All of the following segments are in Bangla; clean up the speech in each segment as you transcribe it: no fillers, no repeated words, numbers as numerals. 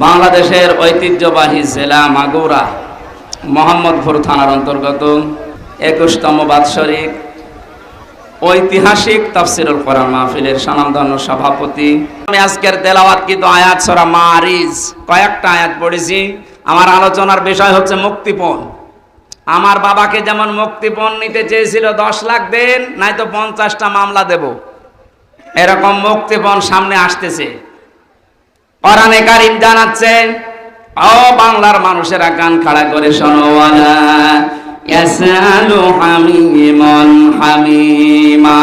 বাংলাদেশের ঐতিহ্যবাহী জেলা মাগুরা মোহাম্মদপুর থানার অন্তর্গত 21তম বাৎসরিক ঐতিহাসিক তাফসিরুল কোরআন মাহফিলের স্বনামধন্য সভাপতি। আমি আজকের তেলাওয়াতকৃত আয়াত সূরা মারিজ কয়েকটা আয়াত পড়েছি। আমার আলোচনার বিষয় হচ্ছে মুক্তিপণ। আমার বাবাকে যেমন মুক্তিপণ নিতে চেয়েছিল 10 লাখ দেন, নয়তো 50টা মামলা দেব, এরকম মুক্তিপণ সামনে আসতেছে। কোরআনে কারীম জানাচ্ছে, ও বাংলার মানুষেরা কান খাড়া করে শোনো, ওয়ালা ইয়াসালু হামিমুন হামিমা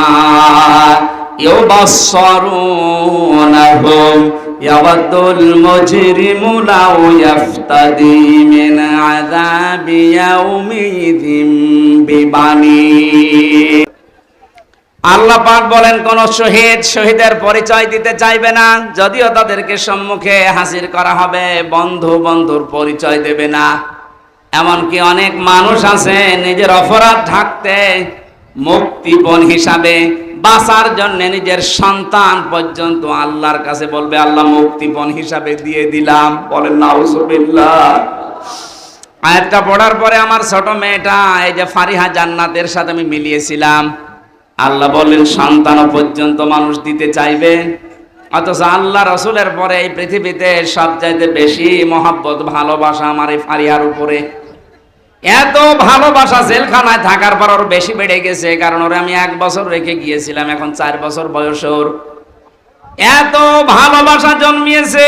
ইউবাসসিরুনহুম ইয়াওয়াদুল মুজরিমু লাউ ইয়াফতাদি মিন আযাবি ইয়াউমিযিন বিবানি। আল্লাহ পাক বলেন, কোন শহীদের পরিচয় দিতে চাইবে না, যদিও তাদেরকে সম্মুখে হাজির করা হবে, বন্ধুর পরিচয় দেবে না। এমনকি অনেক মানুষ আছে নিজের অপরাধ ঢাকতে মুক্তিপণ হিসাবে বাঁচার জন্য নিজের সন্তান পর্যন্ত আল্লাহর কাছে বলবে, আল্লাহ মুক্তিপণ হিসাবে দিয়ে দিলাম। বলেন নাউজুবিল্লাহ। আয়াতটা পড়ার পরে আমার ছোট মেয়েটা, এই যে ফারিহা জান্নাতের সাথে আমি মিলিয়েছিলাম, আল্লাহ বললেন সন্তানও পর্যন্ত মানুষ দিতে চাইবে, অথচ আল্লাহ রসুলের পরে এই পৃথিবীতে সবচাইতে বেশি মহব্বত ভালোবাসা আমার এই ফারিহার উপরে। এত ভালোবাসা জেলখানায় থাকার পর ওর বেশি বেড়ে গেছে, কারণ ওরে আমি 1 বছর রেখে গিয়েছিলাম, এখন 4 বছর বয়স ওর। এত ভালোবাসা জন্মিয়েছে,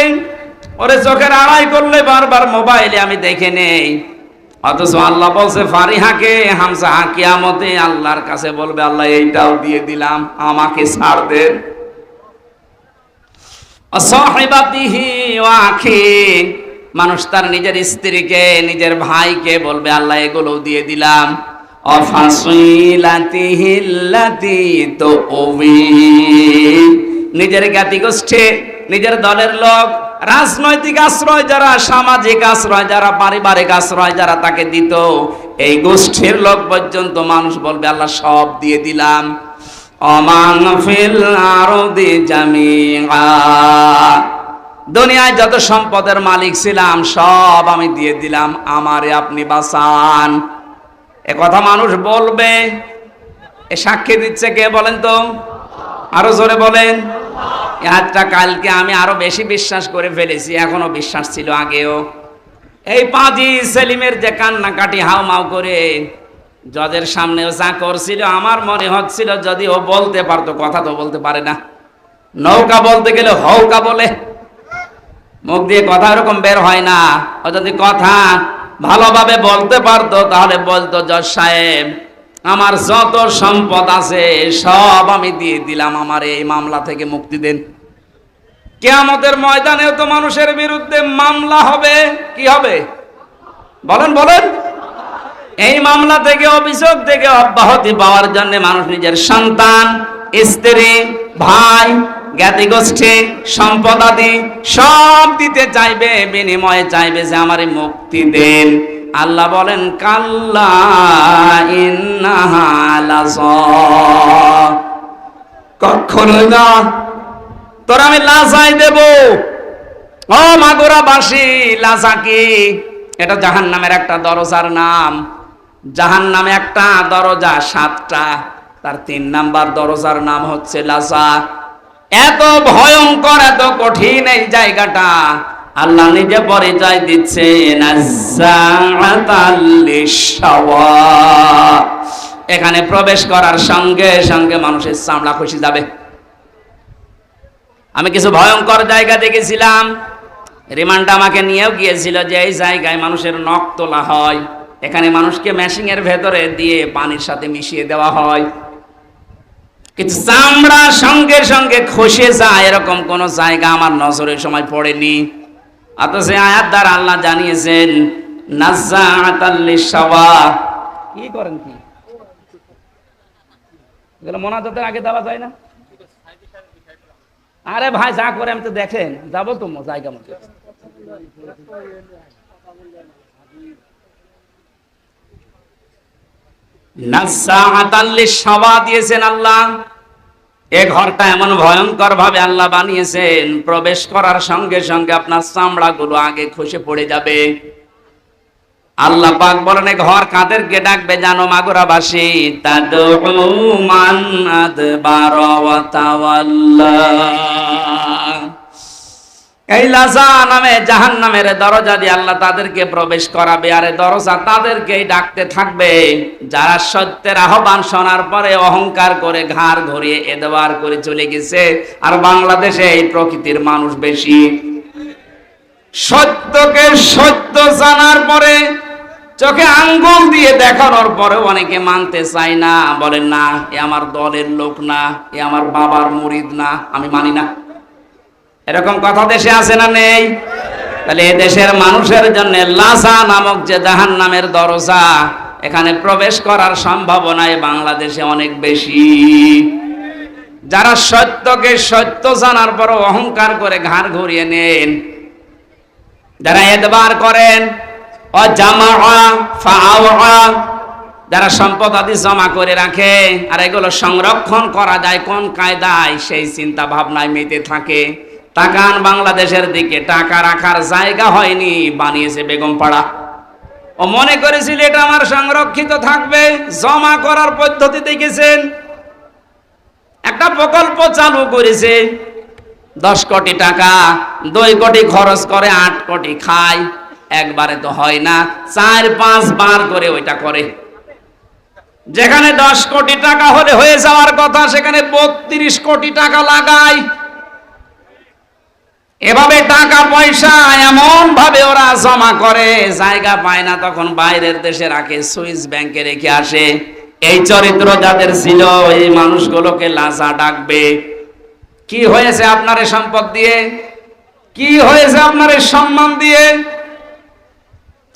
ওরে চোখের আড়াই করলে বারবার মোবাইলে আমি দেখে নেই। অথচ আল্লাহ বলছে ফারিহাকে, হামজা কিয়ামতে আল্লাহর কাছে বলবে, আল্লাহ এইটাও দিয়ে দিলাম, আমাকে ছাড় দেন। সাহিবাতিহি ওয়া আখি, মানুষ তার নিজের স্ত্রীকে, নিজের ভাইকে বলবে, আল্লাহ এগুলোও দিয়ে দিলাম। অফাসিলাতিহিল্লাতি তুওয়ি, নিজের জ্ঞাতি গোষ্ঠী, নিজের দলের লোক, রাজনৈতিক আশ্রয় যারা, সামাজিক আশ্রয় যারা, পারিবারিক আশ্রয় যারা তাকে দিত, এই গোষ্ঠীর লোক পর্যন্ত মানুষ বলবে, আল্লাহ সব দিয়ে দিলাম। অমান ফিল আরদি জামিআ, দুনিয়ায় যত সম্পদের মালিক ছিলাম সব আমি দিয়ে দিলাম, আমারে আপনি বাঁচান। এ কথা মানুষ বলবে। এ সাক্ষী দিচ্ছে কে বলেন তো? আরো জোরে বলেন। আজটা কালকে আমি আরো বেশি বিশ্বাস করে ফেলেছি, এখনো বিশ্বাস ছিল আগেও। এই পাজি সেলিমের যে কান্নাকাটি হাউমাউ করে জজের সামনেও যা করছিল, আমার মনে হচ্ছিল যদি ও বলতে পারতো, কথা তো বলতে পারে না, নৌকা বলতে গেলে হৌকা বলে, মুখ দিয়ে কথা এরকম বের হয় না। ও যদি কথা ভালোভাবে বলতে পারতো তাহলে বলতো, জজ সাহেব আমার যত সম্পদ আছে সব আমি দিয়ে দিলাম, আমার এই মামলা থেকে মুক্তি দেন। কিয়ামতের ময়দানেও তো মানুষের বিরুদ্ধে মামলা হবে। কি হবে বলেন বলেন? এই মামলা থেকে, অভিযোগ থেকে অব্যাহতি পাওয়ার জন্য মানুষ নিজের সন্তান, স্ত্রী, ভাই, জ্ঞাতি গোষ্ঠী, সম্পদাদি সব দিতে চাইবে, বিনিময়ে চাইবে যে আমারে মুক্তি দেন। আল্লাহ বলেন, কাল্লা ইন্নাহা লাযা, কখনো না, তোর আমি লাজাই দেব। ও মাগুরাবাসী, লাজা কি? এটা জাহান্নামের একটা দরজার নাম। জাহান্নামে একটা দরজা 7টা, তার 3 নাম্বার দরজার নাম হচ্ছে লাজা। এত ভয়ঙ্কর, এত কঠিন এই জায়গাটা, আল্লাহ নিজে পরিচয় দিচ্ছে, নাজ্জাআতাল লিশাওয়া। এখানে প্রবেশ করার সঙ্গে সঙ্গে মানুষের চামড়া খসে যাবে। আমি কিছু ভয়ঙ্কর জায়গা দেখেছিলাম, রিমান্ড আমাকে নিয়েও গিয়েছিল, যে এই জায়গায় মানুষের নখ তোলা হয়, এখানে মানুষকে মেশিনের ভেতরে দিয়ে পানির সাথে মিশিয়ে দেওয়া হয়, কিন্তু চামড়া সঙ্গে সঙ্গে খসে যায়, এরকম কোন জায়গা আমার নজরের সময় পড়েনি। অথচ আয়াত দ্বারা আল্লাহ জানিয়েছেন, নাজ্জাআতাল লিশাওয়া। কি করেন কি এগুলো মোনাজাতের আগে দেওয়া যায় না? আরে ভাই যা করে আমি তো দেখেন, যাবো তো জায়গা মতো। নাজ্জাআতাল লিশাওয়া দিয়েছেন আল্লাহ। এ ঘরটা এমন ভয়ঙ্কর ভাবে আল্লাহ বানিয়েছেন, প্রবেশ করার সঙ্গে সঙ্গে আপনার চামড়াগুলো আগে খসে পড়ে যাবে। আল্লাহ পাক বলেন, এ ঘর কাদেরকে ডাকবে জানো মাগুরাবাসী? তাদউ মান আদবারা ওয়া তাওয়াল্লা। এই লাযা নামে জাহান্নামের দরজা দিয়ে আল্লাহ তাদেরকে প্রবেশ করাবে, আর এই দরজা তাদেরকেই ডাকতে থাকবে যারা সত্যের আহ্বান শোনার পরে অহংকার করে ঘাড় ঘুরিয়ে এদবার করে চলে গেছে। আর বাংলাদেশে এই প্রকৃতির মানুষ বেশি। সত্যকে সত্য জানার পরে চোখে আঙ্গুল দিয়ে দেখানোর পরে অনেকে মানতে চায় না, বলেন না এ আমার দলের লোক না, এ আমার বাবার মুরিদ না, আমি মানি না। এরকম কথা দেশে আছে না নেই? তাহলে এ দেশের মানুষের জন্য লাযা নামক যে জাহান্নামের দরজা, এখানে প্রবেশ করার সম্ভাবনায় বাংলাদেশে অনেক বেশি। যারা সত্যকে সত্য জানার পর অহংকার করে ঘাড় ঘুরিয়ে নেন, যারা এদবার করেন, যারা সম্পদ আদি জমা করে রাখে আর এগুলো সংরক্ষণ করা যায় কোন কায়দায়, সেই চিন্তা ভাবনায় মেতে থাকে। তাকান বাংলাদেশের দিকে, টাকা রাখার জায়গা হয়নি, বানিয়েছে বেগমপাড়া। ও মনে করেছিল এটা আমার সংরক্ষিত থাকবে, জমা করার পদ্ধতি দেখেছেন। একটা প্রকল্প চালু করেছে, 10 কোটি টাকা, 2 কোটি খরচ করে 8 কোটি খায়। একবারে তো হয় না, 4-5 বার করে ওইটা করে। যেখানে 10 কোটি টাকা হলে হয়ে যাওয়ার কথা, সেখানে 32 কোটি টাকা লাগায়। এভাবে টাকা পয়সা এমন ভাবে ওরা জমা করে, জায়গা পায় না তখন বাইরের দেশে রাখে, সুইস ব্যাংকে রেখে আসে। এই চরিত্র যাদের ছিল, এই মানুষগুলোকে লাযা ডাকবে। কি হয়েছে আপনার এই সম্পদ দিয়ে? কি হয়েছে আপনার এই সম্মান দিয়ে?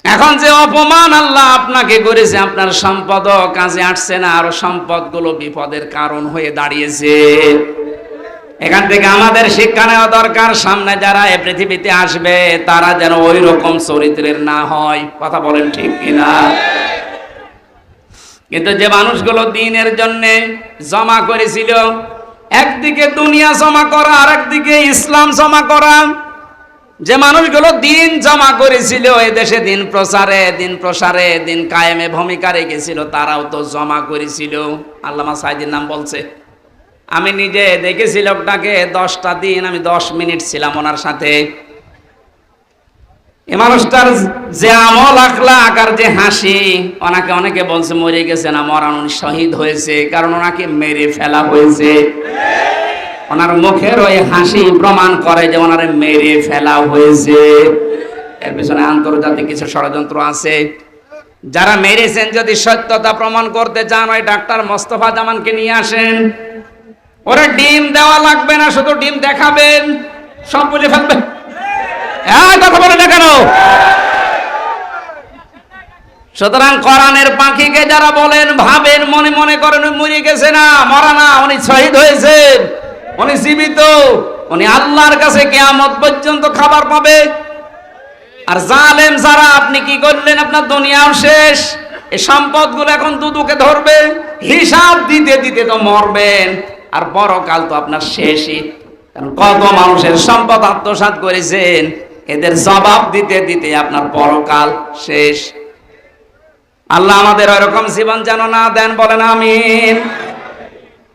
এখন যে অপমান আল্লাহ আপনাকে করেছে, আপনার সম্পদ কাজে আসছে না, আর সম্পদগুলো বিপদের কারণ হয়ে দাঁড়িয়েছে। এখান থেকে আমাদের শিক্ষা নেওয়া দরকার, সামনে যারা এই পৃথিবীতে আসবে তারা যেন ওই রকম চরিত্রের না হয়। কথা বলেন ঠিক কিনা? কিন্তু যে মানুষগুলো দিনের জন্য জমা করেছিল, একদিকে দুনিয়া জমা করা আর একদিকে ইসলাম জমা করা, যে মানুষগুলো দিন জমা করেছিল, এই দেশে দিন প্রসারে দিন কায়েমে ভূমিকা রেখেছিল, তারাও তো জমা করেছিল। আল্লামা সাইদির নাম বলছে, আমি নিজে দেখেছি লোকটাকে 10টা দিন, আমি 10 মিনিট ছিলাম ওনার সাথে। এই মানুষটার যে আমল আখলাক আর যে হাসি, ওনাকে অনেকে বলছে মরে গেছে না, মরান, উনি শহীদ হয়েছে, কারণ ওনাকে মেরে ফেলা হয়েছে। ওনার মুখের ওই হাসি প্রমাণ করে যে ওনারে মেরে ফেলা হয়েছে। এর পিছনে আন্তর্জাতিক কিছু ষড়যন্ত্র আছে। যারা মেরেছেন যদি সত্যতা প্রমাণ করতে চান, ওই ডাক্তার মোস্তফা জামানকে নিয়ে আসেন। ওরা ডিম দেওয়া লাগবে না, শুধু ডিম দেখাবেন, সব বলে ফেলবে। কথা বলে না কেন? সুতরাং কোরআনের পাখিকে যারা বলেন, ভাবেন, মনে মনে করেন উনি মরে গেছে না, মরা না, উনি শহীদ হয়েছেন, উনি জীবিত, উনি আল্লাহর কাছে কিয়ামত পর্যন্ত খাবার পাবে। আর জালেম যারা, আপনি কি করলেন? আপনার দুনিয়াও শেষ, এই সম্পদগুলো এখন দুদুকে ধরবে, হিসাব দিতে দিতে তো মরবেন, আর পরকাল তো আপনার শেষই। কারণ কত মানুষের সম্পদ আত্মসাৎ করেছেন, এদের জবাব দিতে দিতে আপনার পরকাল শেষ। আল্লাহ আমাদের ওইরকম জীবন যেন না দেন, বলেন আমিন।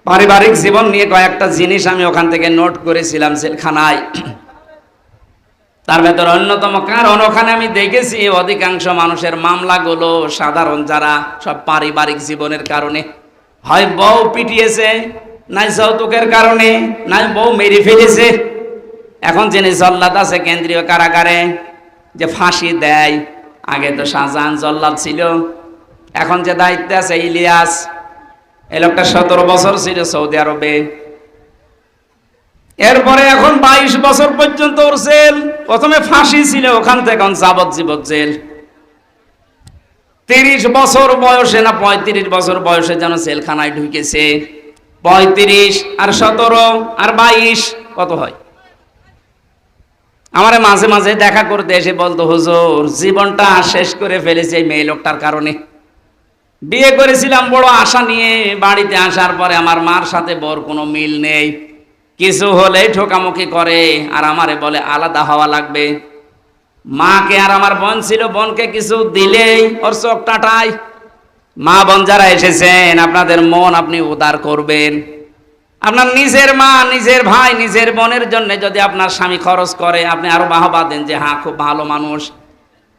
পারিবারিক জীবন নিয়ে কয়েকটা জিনিস আমি ওখান থেকে নোট করেছিলাম জেলখানায়। তার ভেতর অন্যতম কারণ, ওখানে আমি দেখেছি অধিকাংশ মানুষের মামলাগুলো সাধারণ যারা, সব পারিবারিক জীবনের কারণে। হয় বউ পিটিয়েছে, নাই যৌতুকের কারণে, নাই বউ মেরে ফেলেছে। এখন যিনি জল্লাদ আছে কেন্দ্রীয় কারাগারে, যে ফাঁসি দেয়, আগে তো শাহজাহান জল্লাদ ছিল, এখন যে দায়িত্বে আছে ইলিয়াস, এই লোকটা 17 বছর ছিল সৌদি আরবে। এরপরে এখন 22 বছর পর্যন্ত ওর জেল। প্রথমে ফাঁসি ছিল, ওখান থেকে এখন যাবজ্জীবন জেল। 30 বছর বয়সে না 35 বছর বয়সে যেন জেলখানায় ঢুকেছে। 35 আর 17 আর 22 কত হয়? আমার মাঝে মাঝে দেখা করতে এসে বলতো, হুজুর জীবনটা শেষ করে ফেলেছে এই মেয়ে লোকটার কারণে। বিয়ে করেছিলাম বড় আশা নিয়ে, বাড়িতে আসার পরে আমার মার সাথে বোর কোনো মিল নেই, কিছু হলেই ঠোকামুখি করে আর আমারে বলে আলাদা হওয়া লাগবে। মাকে আর আমার বোন ছিল, বোনকে কিছু দিলেই ওর চোখ টাটায়। মা বোন যারা এসেছেন, আপনাদের মন আপনি উদার করবেন। আপনার নিজের মা, নিজের ভাই, নিজের বোনের জন্য যদি আপনার স্বামী খরচ করে, আপনি আরো বাহবা দেন যে হ্যাঁ খুব ভালো মানুষ।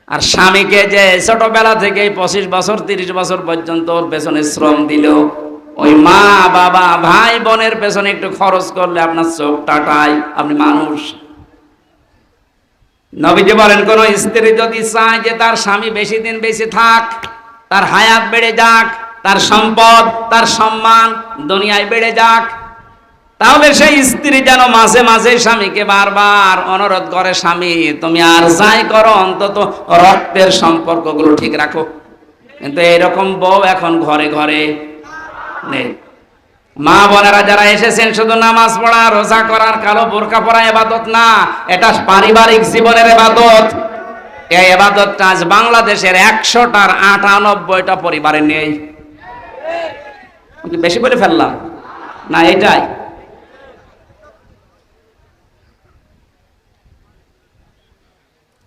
আর স্বামীকে যে ছোটবেলা থেকে 25 বছর 30 বছর পর্যন্ত ওর পেছনে শ্রম দিল, ওই মা বাবা ভাই বোনের পেছনে একটু খরচ করলে আপনার চোখ টাটায়, আপনি মানুষ। নবীজি বলেন, কোন স্ত্রী যদি চায় যে তার স্বামী বেশি দিন বেঁচে থাক, তার হায়াত বেড়ে যাক, তার সম্পদ তার সম্মান দুনিয়ায় বেড়ে যাক, তাহলে সেই স্ত্রী যেন মাঝে মাঝে স্বামীকে বারবার অনুরোধ করে, স্বামী তুমি আর যাই করো অন্তত রক্তের সম্পর্কগুলো ঠিক রাখো। কিন্তু এরকম বউ এখন ঘরে ঘরে নেই। মা বোনেরা যারা এসেছেন, শুধু নামাজ পড়া রোজা করার কালো বোরকা পরা ইবাদত না, এটা পারিবারিক জীবনের ইবাদত। এই ইবাদতটা আজ বাংলাদেশের 100টার 98টা পরিবারে নেই। বেশি বলে ফেললাম না? এটাই।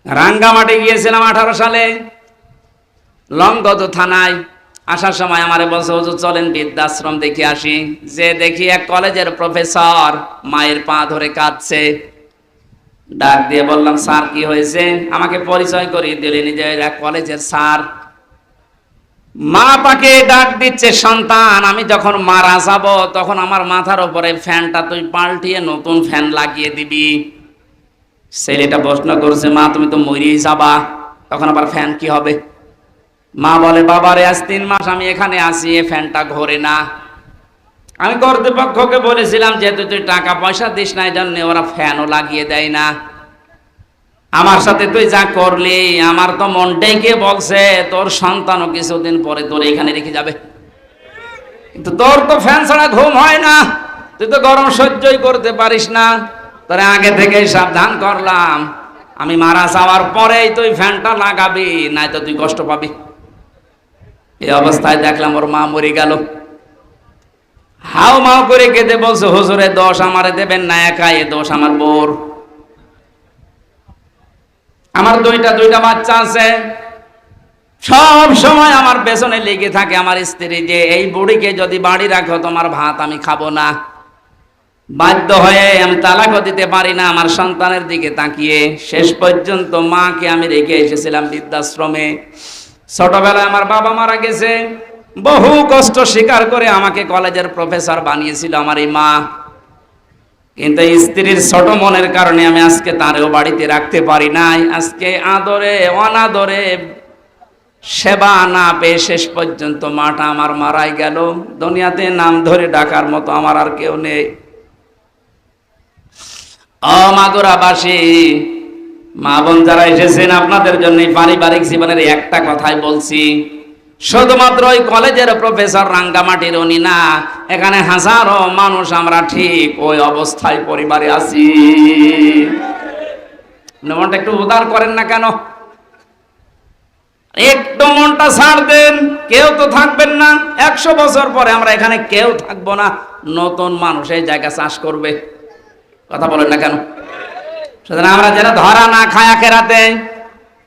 রাঙ্গামাটি গিয়েছিলাম 18 সালে, লংগদ থানায়। আসার সময় আমারে বলছে, হুজুর চলেন বৃদ্ধাশ্রম দেখে আসি। যে দেখি এক কলেজের প্রফেসর মায়ের পা ধরে কাঁদছে। ডাক দিয়ে বললাম, স্যার কি হয়েছে? আমাকে পরিচয় করিয়ে দিলেন যে এক কলেজের স্যার। মা পাকে ডাক দিচ্ছে, সন্তান আমি যখন মারা যাব তখন আমার মাথার উপরে ফ্যানটা তুই পাল্টিয়ে নতুন ফ্যান লাগিয়ে দিবি। ছেলেটা প্রশ্ন করছে, মা তুমি তো মরেই যাবা, তখন আবার ফ্যান কি হবে? মা বলে, বাবারে আজ 3 মাস আমি এখানে আছি, এ ফ্যানটা ঘোরে না। আমি কর্তৃপক্ষকে বলেছিলাম, যেহেতু তুই টাকা পয়সা দিস না এই জন্য ওরা ফ্যানও লাগিয়ে দেয় না। আমার সাথে তুই যা করলি, আমার তো মনটাই কে বলছে তোর সন্তানও কিছুদিন পরে তোর এখানে রেখে যাবে। কিন্তু তোর তো ফ্যান ছাড়া ঘুম হয় না, তুই তো গরম সহ্যই করতে পারিস না। তোরে আগে থেকেই সাবধান করলাম, আমি মারা যাওয়ার পরেই তুই ফ্যানটা লাগাবি, নাই তো তুই কষ্ট পাবি। এই অবস্থায় দেখলাম ওর মা মরে গেল। হাও মাও করে কেঁদে বলছে, হুজুরের দোষ আমারে দেবেন না একা, এ দোষ আমার বোর। আমার দুইটা বাচ্চা আছে, সব সময় আমার পেছনে লেগে থাকে আমার স্ত্রী যে এই বুড়িকে যদি বাড়ি রাখো তোমার ভাত আমি খাবো না। বাধ্য হয়ে আমি তালাকও দিতে পারি না আমার সন্তানের দিকে তাকিয়ে। শেষ পর্যন্ত মাকে আমি রেখে এসেছিলাম বৃদ্ধাশ্রমে। ছোটবেলায় আমার বাবা মারা গেছে, বহু কষ্ট স্বীকার করে আমাকে কলেজের প্রফেসর বানিয়েছিল আমার এই মা। কিন্তু স্ত্রীর ছোট মনের কারণে আমি আজকে তারেও বাড়িতে রাখতে পারি নাই। আজকে আদরে অনাদরে সেবা না পেয়ে শেষ পর্যন্ত মাটা আমার মারাই গেল। দুনিয়াতে নাম ধরে ডাকার মতো আমার আর কেউ নেই। মাগুরাবাসী মা বোন যারা এসেছেন, আপনাদের জন্য পারিবারিক জীবনের একটা কথাই বলছি, শুধুমাত্র ওই কলেজের প্রফেসর রাঙ্গামাটির উনি না, এখানে হাজারো মানুষ আমরা ঠিক ওই অবস্থায় পরিবারে আছি। মনটা একটু উদার করেন না কেন? একটু মনটা ছাড় দেন। কেউ তো থাকবেন না, 100 বছর পরে আমরা এখানে কেউ থাকবো না, নতুন মানুষ এই জায়গা চাষ করবে। কথা বলেন না কেন? সুতরাং আমরা যেন ধরা না খায় আখেরাতে,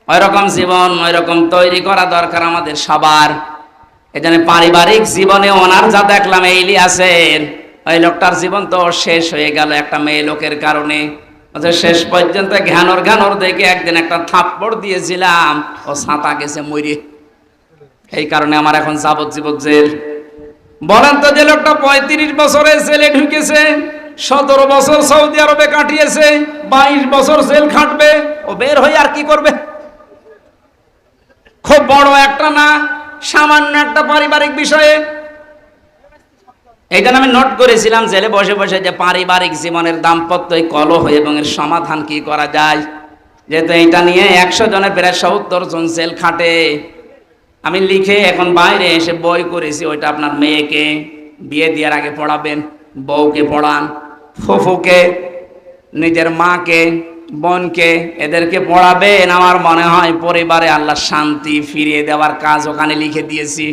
ওই রকম জীবন ওই রকম তৈরি করা দরকার আমাদের সবার। এজন্য পারিবারিক জীবনে ওনার যা দেখলাম, এই ইলিয়াসের ওই লোকটার জীবন তো শেষ হয়ে গেল একটা মেয়ে লোকের কারণে। শেষ পর্যন্ত ঘ্যানর দেখে একদিন একটা থাপ্পড় দিয়েছিলাম, ও ছাতা গেছে মরে। এই কারণে আমার এখন যাবজ্জীবন জেল। বলেন তো, যে লোকটা 35 বছরে জেলে ঢুকেছে, 17 বছর সৌদি আরবে কাটিয়েছে, 22 বছর জেল খাটবে, ও বের হয়ে আর কি করবে? খুব বড় একটা না, সামান্য একটা পারিবারিক বিষয়ে। এই জন্য আমি নোট করেছিলাম জেলে বসে বসে যে পারিবারিক জীবনের দাম্পত্য কলহ এবং এর সমাধান কি করা যায়। যেহেতু এইটা নিয়ে 100 জনের প্রায় 70 জন জেল খাটে। আমি লিখে এখন বাইরে এসে বই করেছি, ওইটা আপনার মেয়েকে বিয়ে দেওয়ার আগে পড়াবেন, বউকে পড়ান, ফুফুকে, নিজের মাকে, বোনকে, এদেরকে পড়াবেন। আমার মনে হয় পরিবারে আল্লাহ শান্তি ফিরিয়ে দেওয়ার কাজ ওখানে লিখে দিয়েছি।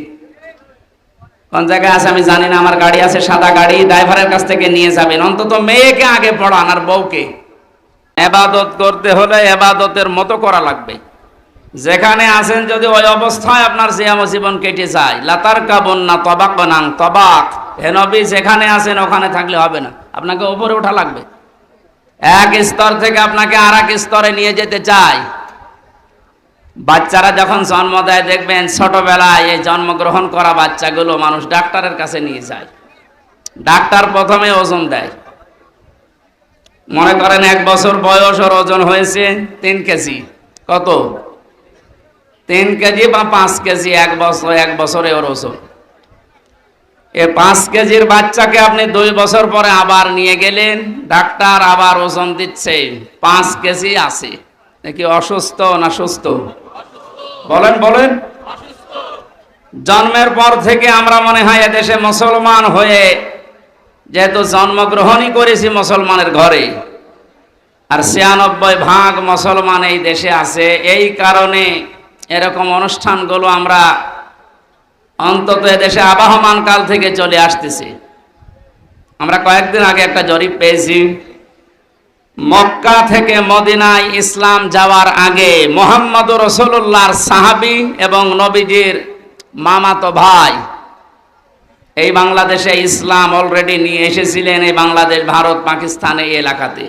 কোন জায়গায় আছে আমি জানি না, আমার গাড়ি আছে, সাদা গাড়ি, ড্রাইভারের কাছ থেকে নিয়ে যাবেন। অন্তত মেয়েকে আগে পড়ান আর বউকে। ইবাদত করতে হলে ইবাদতের মতো করা লাগবে। যেখানে আছেন যদি ওই অবস্থায় আপনার জীবন কেটে যায়, লাতার কাবন না তবাক বানাং তবাক, হে নবী যেখানে আছেন ওখানে থাকলে হবে না, আপনাকে উপরে ওঠা লাগবে। এক স্তর থেকে আপনাকে আর এক স্তরে নিয়ে যেতে চাই। বাচ্চারা যখন জন্ম দেয় দেখবেন ছোটবেলায় এই জন্মগ্রহণ করা বাচ্চাগুলো মানুষ ডাক্তারের কাছে নিয়ে যায়। ডাক্তার প্রথমে ওজন দেয়। মনে করেন 1 বছর বয়স, ওর ওজন হয়েছে 3 কেজি। কত? 3 কেজি বা 5 কেজি। 1 বছরে ওর ওজন। এই 5 কেজির বাচ্চাকে আপনি 2 বছর পরে আবার নিয়ে গেলেন, ডাক্তার আবার ওজন দিচ্ছে 5 কেজি আছে। নাকি অসুস্থ না সুস্থ? বলেন বলেন। জন্মের পর থেকে আমরা মনে হয় এদেশে মুসলমান হয়ে, যেহেতু জন্মগ্রহণই করেছি মুসলমানের ঘরে, আর 96% মুসলমান এই দেশে আছে, এই কারণে এরকম অনুষ্ঠানগুলো আমরা অন্তত এদেশে আবহমান কাল থেকে চলে আসতেছি। আমরা কয়েকদিন আগে একটা জরিপ পেয়েছি, মক্কা থেকে মদিনায় ইসলাম যাওয়ার আগে মুহাম্মদুর রাসূলুল্লাহর সাহাবী এবং নবীজির মামাতো ভাই এই বাংলাদেশে ইসলাম অলরেডি নিয়ে এসেছিলেন। এই বাংলাদেশ, ভারত, পাকিস্তান এই এলাকাতে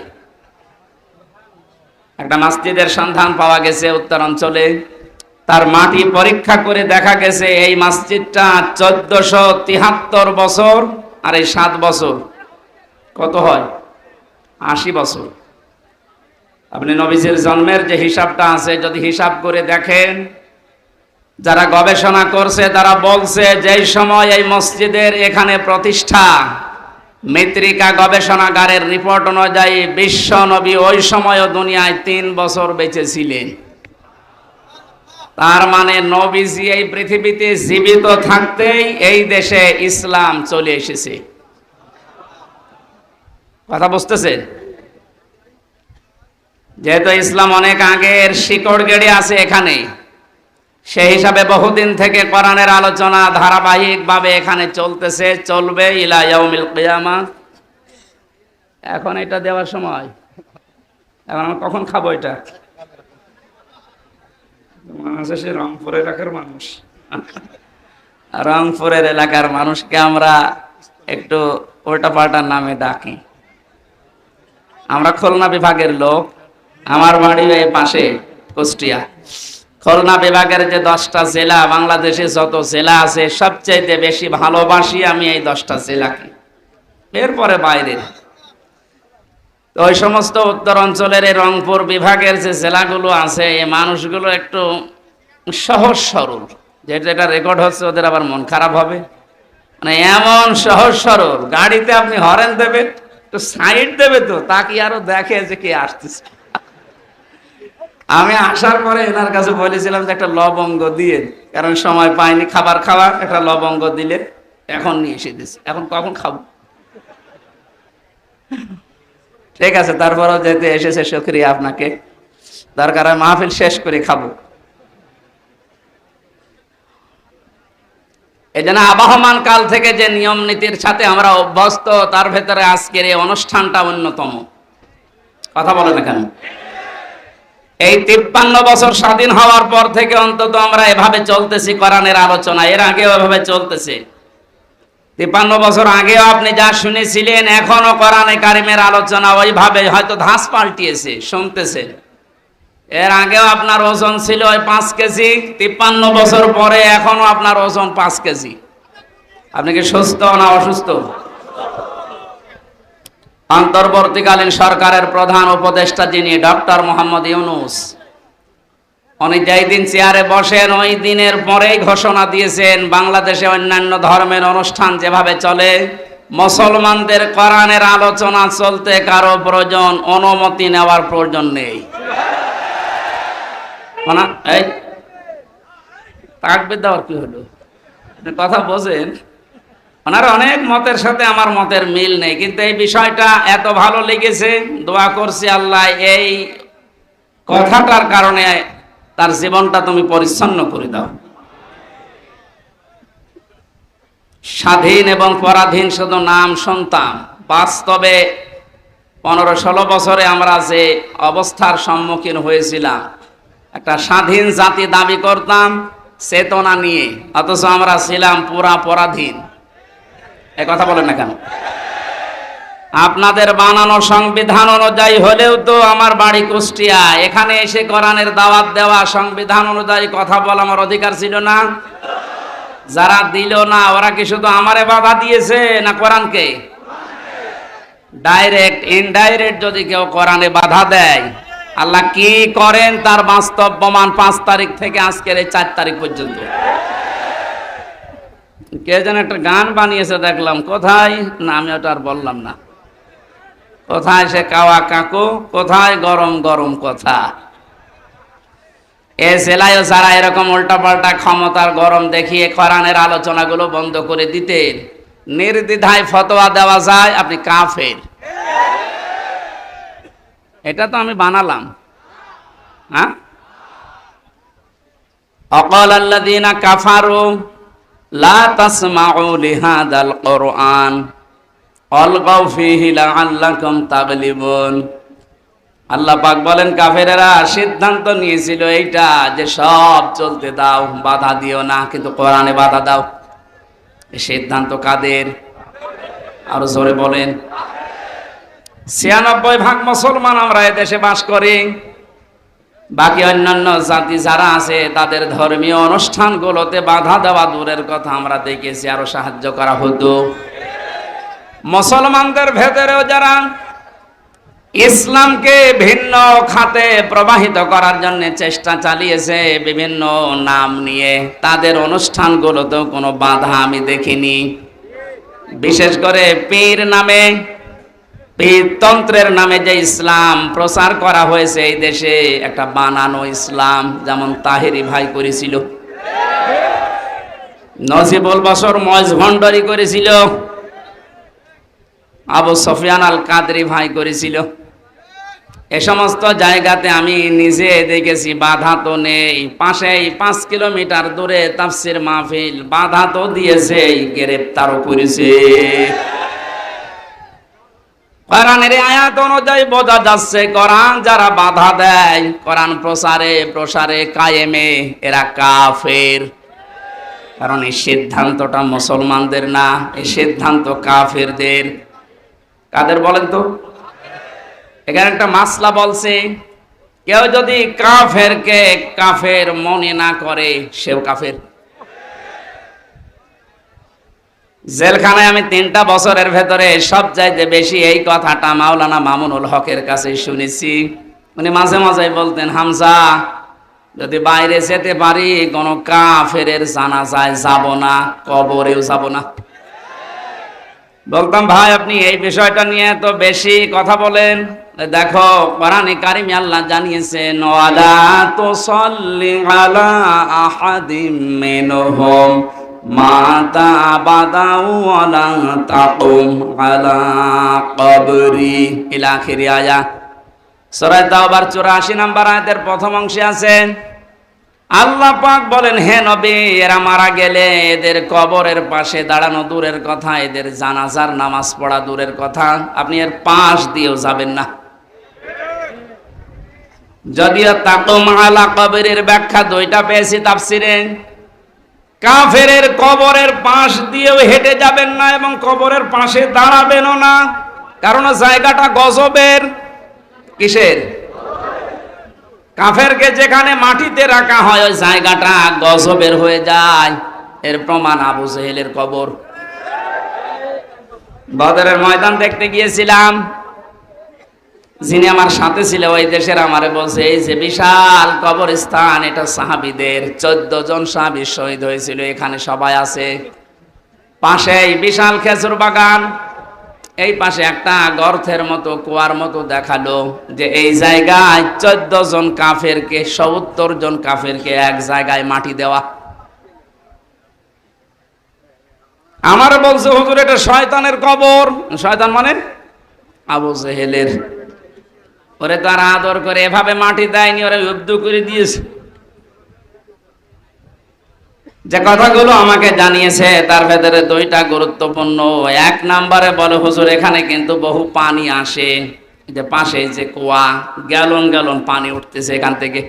একটা মসজিদের সন্ধান পাওয়া গেছে উত্তরাঞ্চলে। তার মাটি পরীক্ষা করে দেখা গেছে এই মসজিদটা 1473 বছর, আর এই 7 বছর কত হয়? 80 বছর। আপনি নবীজির জন্মের যে হিসাবটা আছে যদি হিসাব করে দেখেন, যারা গবেষণা করছে তারা বলছে যেই সময় এই মসজিদের এখানে প্রতিষ্ঠা, মৃত্তিকা গবেষণাগারের রিপোর্ট অনুযায়ী বিশ্ব নবী ওই সময়ও দুনিয়ায় 3 বছর বেঁচে ছিলেন। তার মানে নবীজি এই পৃথিবীতে জীবিত থাকতেই এই দেশে ইসলাম চলে এসেছে। কথা বুঝতেছেন? যেহেতু ইসলাম অনেক আগের, শিকড় গেড়ে আছে এখানে, সেই হিসাবে বহুদিন থেকে কোরআনের আলোচনা ধারাবাহিকভাবে এখানে চলতেছে, চলবে ইলা ইয়াউমিল কিয়ামা। এখন এটা দেওয়ার সময়, এখন আমরা কখন খাবো এটা? সে রংপুরের এলাকার মানুষ, রংপুরের এলাকার মানুষকে আমরা একটু উল্টা পাল্টা নামে ডাকি। আমরা খুলনা বিভাগের লোক, আমার বাড়ি এই পাশে কুষ্টিয়া। খুলনা বিভাগের যে 10টা জেলা, বাংলাদেশে যত জেলা আছে সবচেয়ে বেশি ভালোবাসি আমি এই 10টা জেলাকে, এরপরে বাইরের। তো ওই সমস্ত উত্তর অঞ্চলের এই রংপুর বিভাগের যে জেলাগুলো আছে, এই মানুষগুলো একটু সহজ সরল। যেটা রেকর্ড হচ্ছে ওদের আবার মন খারাপ হবে, মানে এমন সহজ সরল। গাড়িতে আপনি হরেন দেবে, তো সাইড দেবে, তো তাকে আরো দেখে যে কে আসতেছে। আমি আসার পরে এনার কাছে বলেছিলাম যে একটা লবঙ্গ দিয়ে, কারণ সময় পাইনি খাবার খাওয়ার, একটা লবঙ্গ দিলে এখন নিয়ে এসে দিচ্ছে। এখন কখন খাবো? ঠিক আছে, তারপরও যেতে এসেছে শুকরিয়া আপনাকে। দরকার হয় মাহফিল শেষ করে খাবো। এই জন্য আবহমান কাল থেকে যে নিয়ম নীতির সাথে আমরা অভ্যস্ত, তার ভেতরে আজকের এই অনুষ্ঠানটা অন্যতম। কথা বলে না কেন? এই 53 বছর স্বাধীন হওয়ার পর থেকে অন্তত আমরা এভাবে চলতেছি কোরআনের আলোচনা, এর আগেও এভাবে চলতেছে। 53 বছর আগেও আপনি যা শুনেছিলেন, এখনো কোরআনে কারিমের আলোচনা ওইভাবে, হয়তো ধাঁচ পাল্টিয়েছে, শুনতেছে। এর আগেও আপনার ওজন ছিল ওই 5 কেজি, 53 বছর পরে এখনো আপনার ওজন 5 কেজি। আপনি কি সুস্থ না অসুস্থ? অন্তর্বর্তীকালীন সরকারের প্রধান উপদেষ্টা যিনি, ডক্টর মোহাম্মদ ইউনূস, উনি যেই দিন চেয়ারে বসেন ওই দিনের পরেই ঘোষণা দিয়েছেন, বাংলাদেশে অন্যান্য ধর্মের অনুষ্ঠান যেভাবে চলে, মুসলমানদের কোরআনের আলোচনা চলতে কারো প্রয়োজন, অনুমতি নেওয়ার প্রয়োজন নেই। এই তাকবীর দেওয়ার কি হলো? কথা বোঝেন? ওনার অনেক মতের সাথে আমার মতের মিল নেই, কিন্তু এই বিষয়টা এত ভালো লেগেছে, দোয়া করছি আল্লাহ এই কথাটার কারণে তার জীবনটা তুমি পরিচ্ছন্ন করে দাও। স্বাধীন এবং পরাধীন শুধু নাম শুনতাম, বাস্তবে 15-16 বছরে আমরা যে অবস্থার সম্মুখীন হয়েছিলাম, একটা স্বাধীন জাতি দাবি করতাম চেতনা নিয়ে, অথচ আমরা ছিলাম পুরা পরাধীন। এ কথা বলেন না কেন? আপনাদের বানানো সংবিধান অনুযায়ী হলেও তো আমার বাড়ি কুষ্টিয়া, এখানে এসে কোরআনের দাওয়াত দেওয়া, সংবিধান অনুযায়ী কথা বলা আমার অধিকার ছিল না? যারা দিল না ওরা কি শুধু আমারে বাধা দিয়েছে না কোরআনকে? ডাইরেক্ট ইনডাইরেক্ট যদি কেউ কোরআনে বাধা দেয়, আল্লাহ কি করেন তার বাস্তব প্রমাণ 5 তারিখ থেকে আজকের এই 4 তারিখ পর্যন্ত। কে যেন একটা গান বানিয়েছে দেখলাম, কোথায় না আমি ওটা আর বললাম না, কোথায় সে কাওয়া কাকু, কোথায় গরম গরম কথা। এ জেলায়ও যারা এরকম উল্টাপাল্টা ক্ষমতার গরম দেখিয়ে কোরআনের আলোচনাগুলো বন্ধ করে দিতেন, নির্দ্বিধায় ফতোয়া দেওয়া যায় আপনি কাফের। এটা তো আমি বানালাম। হ্যাঁ, অকাল আল্লাযীনা কাফারু লা তাসমাউ লিহাদাল কুরআন অলগাউ ফীহি লাআল্লাকুম তাগলিবুন। আল্লাহ পাক বলেন, কাফেরেরা সিদ্ধান্ত নিয়েছিল এইটা যে সব চলতে দাও, বাধা দিও না, কিন্তু কোরআনে বাধা দাও। এই সিদ্ধান্ত কাদের? আরো জোরে বলেন। 96% মুসলমান আমরা এদেশে বাস করি। বাকি অন্যান্য জাতি যারা আছে তাদের ধর্মীয় অনুষ্ঠানগুলোতে বাধা দেওয়া দূরের কথা, আমরা দেখেছি আরো সাহায্য করা হতো। মুসলমানদের ভেতরেও যারা ইসলামকে ভিন্ন খাতে প্রবাহিত করার জন্য চেষ্টা চালিয়েছে বিভিন্ন নাম নিয়ে, তাদের অনুষ্ঠানগুলোতেও কোনো বাধা আমি দেখিনি। বিশেষ করে পীর নামে, পীরতন্ত্রের নামে যে ইসলাম প্রচার করা হয়েছে এই দেশে, একটা বানানো ইসলাম, যেমন তাহেরি ভাই করেছিল, নজিবুল বশর ময়জ ভণ্ডারী করেছিল, আবু সুফিয়ান আল কাদরি ভাই করেছিল। এ সমস্ত জায়গাতে আমি নিজে দেখেছি বাধা তো নেই, পাশেই 5 কিলোমিটার দূরে তাফসির মাহফিল, বাধা তো দিয়েছে, গ্রেফতারও করেছে। কোরআনের আয়াত অনুযায়ী বোঝা যাচ্ছে কোরআন যারা বাধা দেয় কোরআন প্রসারে কায়েমে, এরা কাফের। কারণ এই সিদ্ধান্তটা মুসলমানদের না, এই সিদ্ধান্ত কাফেরদের। কাদের বলেন তো? এখানে একটা মাসলা বলছে, কেউ যদি কাফেরকে কাফের মনে না করে সেও কাফের। জেলখানায় আমি 3টা বছরের ভেতরে সবচাইতে বেশি এই কথাটা মাওলানা মামুনুল হকের কাছে শুনেছি। উনি মাঝে মাঝে বলতেন, হামজা যদি বাইরে যেতে পারি কোনো কাফেরের জানাজায় যাব না, কবরেও যাব না। বলতাম, ভাই আপনি এই বিষয়টা নিয়ে তো বেশি কথা বলেন। দেখো কোরআনে কারিমে আল্লাহ জানিয়েছেন, ওয়ালা তুসাল্লি আলা আহাদিম মিনহুম মাতা আবাদা ওয়ালা তাকুম আলা কবরি ইলা আখির আয়াত। সূরা তাওবার 84 নম্বর আয়াতের প্রথম অংশে আছে, আল্লাহ পাক বলেন, হে নবী এরা মারা গেলে এদের কবরের পাশে দাঁড়ানো দূরের কথা, এদের জানাজার নামাজ পড়া দূরের কথা, আপনি এর পাশ দিয়েও যাবেন না। যদিও তাকুম আলা কবরের ব্যাখ্যা 2টা পেয়েছি তাফসিরে। কাফেরের কবরের পাশ দিয়েও হেঁটে যাবেন না এবং কবরের পাশে দাঁড়াবেনও না, কারণ জায়গাটা গজবের। কিসের? কাফেরকে যেখানে মাটিতে রাখা হয় ওই জায়গাটা গজবের হয়ে যায়। এর প্রমাণ আবু জেহেলের কবর। বদরের ময়দান দেখতে গিয়েছিলাম, যিনি আমার সাথে ছিল ওই দেশের, আমারে বলছে এই যে বিশাল কবরস্থান, এটা সাহাবীদের, 14 জন সাহাবী শহীদ হয়েছিল, এখানে সবাই আছে। পাশেই বিশাল খেজুর বাগান, এই পাশে একটা গর্তের মতো কুয়ার মতো দেখালো যে এই জায়গায় 14 জন কাফেরকে, 70 জন কাফেরকে এক জায়গায় মাটি দেওয়া। আমার বলছে, হুজুর এটা শয়তানের কবর। শয়তান মানে আবু জেহেলের। ওরে তারা আদর করে এভাবে মাটি দেয়নি, ওরা উদ্দু করে দিয়েছে। যে কথাগুলো আমাকে জানিয়েছে তার ভেতরে দুইটা গুরুত্বপূর্ণ। এক নম্বরে বলে, হুজুর এখানে কিন্তু বহু পানি আসে, যে পাশে যে কুয়া, গ্যালন গ্যালন পানি উঠতেছে এখান থেকে।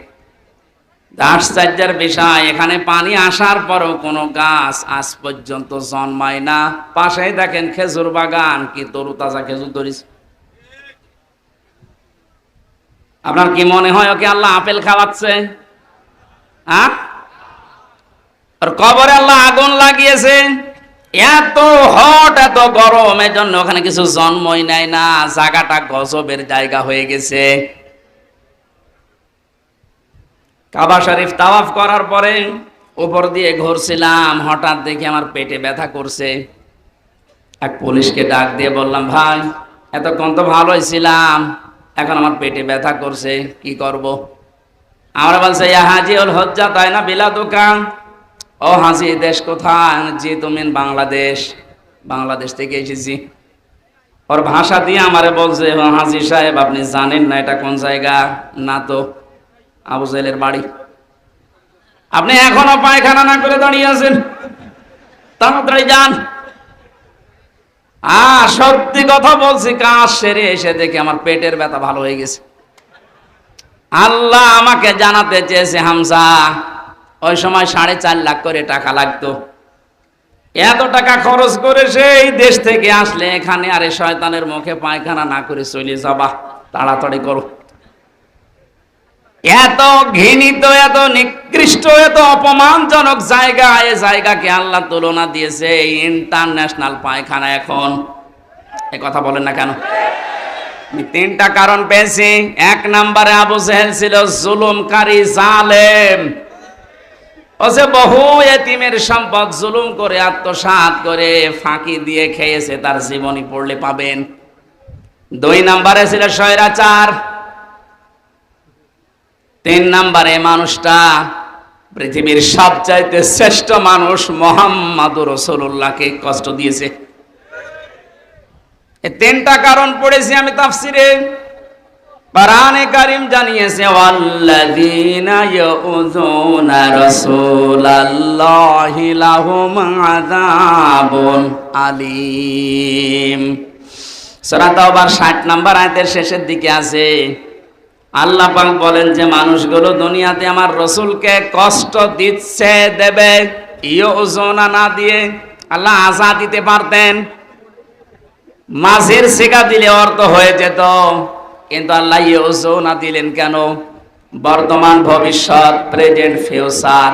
আশ্চর্যের বিষয়, এখানে পানি আসার পরও কোনো গাছ আজ পর্যন্ত জন্মায় না। পাশেই দেখেন খেজুর বাগান, কি তরুতাজা খেজুর ধরিস। আপনার কি মনে হয় ওকে আল্লাহ আপেল খাওয়াচ্ছে? হ্যাঁ, আর কবরে আল্লাহ আগুন লাগিয়েছে, এত হট এত গরম, এজন্য ওখানে কিছু জন্মই নেয় না, জায়গাটা গজবের জায়গা হয়ে গেছে। কাবা শরীফ তাওয়াফ করার পরে উপর দিয়ে ঘুরছিলাম, হঠাৎ দেখি আমার পেটে ব্যথা করছে। এক পুলিশকে ডাক দিয়ে বললাম, ভাই এতক্ষণ তো ভালোই ছিলাম, এখন আমার পেটে ব্যথা করছে, কি করব? আমরা বলছে, ইয়া হাজি উল হজ্জা তাই না বিলাদুকা। ও হাজি, দেশ কোথায়? জি তুমি বাংলাদেশ। বাংলাদেশ থেকে এসেছি। ওর ভাষা দিয়ে আমারে বলছে, হাজি সাহেব আপনি জানেন না এটা কোন জায়গা? না তো। আবু জাহেলের বাড়ি। আপনি এখনো পায়খানা না করে দাঁড়িয়ে আছেন, তাড়াতাড়ি যান। সত্যি কথা বলছি, কাজ সেরে এসে দেখি আমার পেটের ব্যথা ভালো হয়ে গেছে। আল্লাহ আমাকে জানাতে চেয়েছে, হামজা ওই সময় 4.5 লাখ করে টাকা লাগতো, এত টাকা খরচ করে সেই দেশ থেকে আসলে এখানে আরে শয়তানের মুখে পায়খানা না করে চলে যাবা, তাড়াতাড়ি করো। এত ঘৃণিত, এত নিকৃষ্ট, এত অপমানজনক জায়গা, এই জায়গাকে আল্লাহ তুলনা দিয়েছে ইন্টারন্যাশনাল পায়খানা। এখন এই কথা বলেন না কেন? আমি 3টা কারণ পেয়েছি। এক নম্বরে আবু জেহেল ছিল জুলুমকারী, জালেম। ও যে বহু এতিমের সম্পদ জুলুম করে আত্মসাৎ করে ফাঁকি দিয়ে খেয়েছে, তার জীবনী পড়লে পাবেন। 2 নম্বরে ছিল স্বৈরাচার। 3 নম্বরে মানুষটা পৃথিবীর সবচাইতে শ্রেষ্ঠ মানুষ মুহাম্মদুর রাসূলুল্লাহকে কষ্ট দিয়েছে। এই 3টা কারণ পড়েছি আমি তাফসিরে। কোরআনে কারীম জানিয়েছে, ওয়াল্লাযীনা ইয়াউযুনা রাসূলাল্লাহি লাহুম আযাবুন আলীম। সূরা তাওবার 60 নম্বর আয়াতের শেষের দিকে আছে, আল্লাহ পাক বলেন যে মানুষগুলো দুনিয়াতে আমার রসুলকে কষ্ট দিচ্ছে, দেবে। ইউযুনা না দিয়ে আল্লাহ আযা দিতে পারতেন, মাঝের সিগা দিলে অর্থ হয়ে যেত, কিন্তু আল্লাহ ইউযুনা দিলেন কেন? বর্তমান, ভবিষ্যৎ, প্রেজেন্ট, ফিউচার,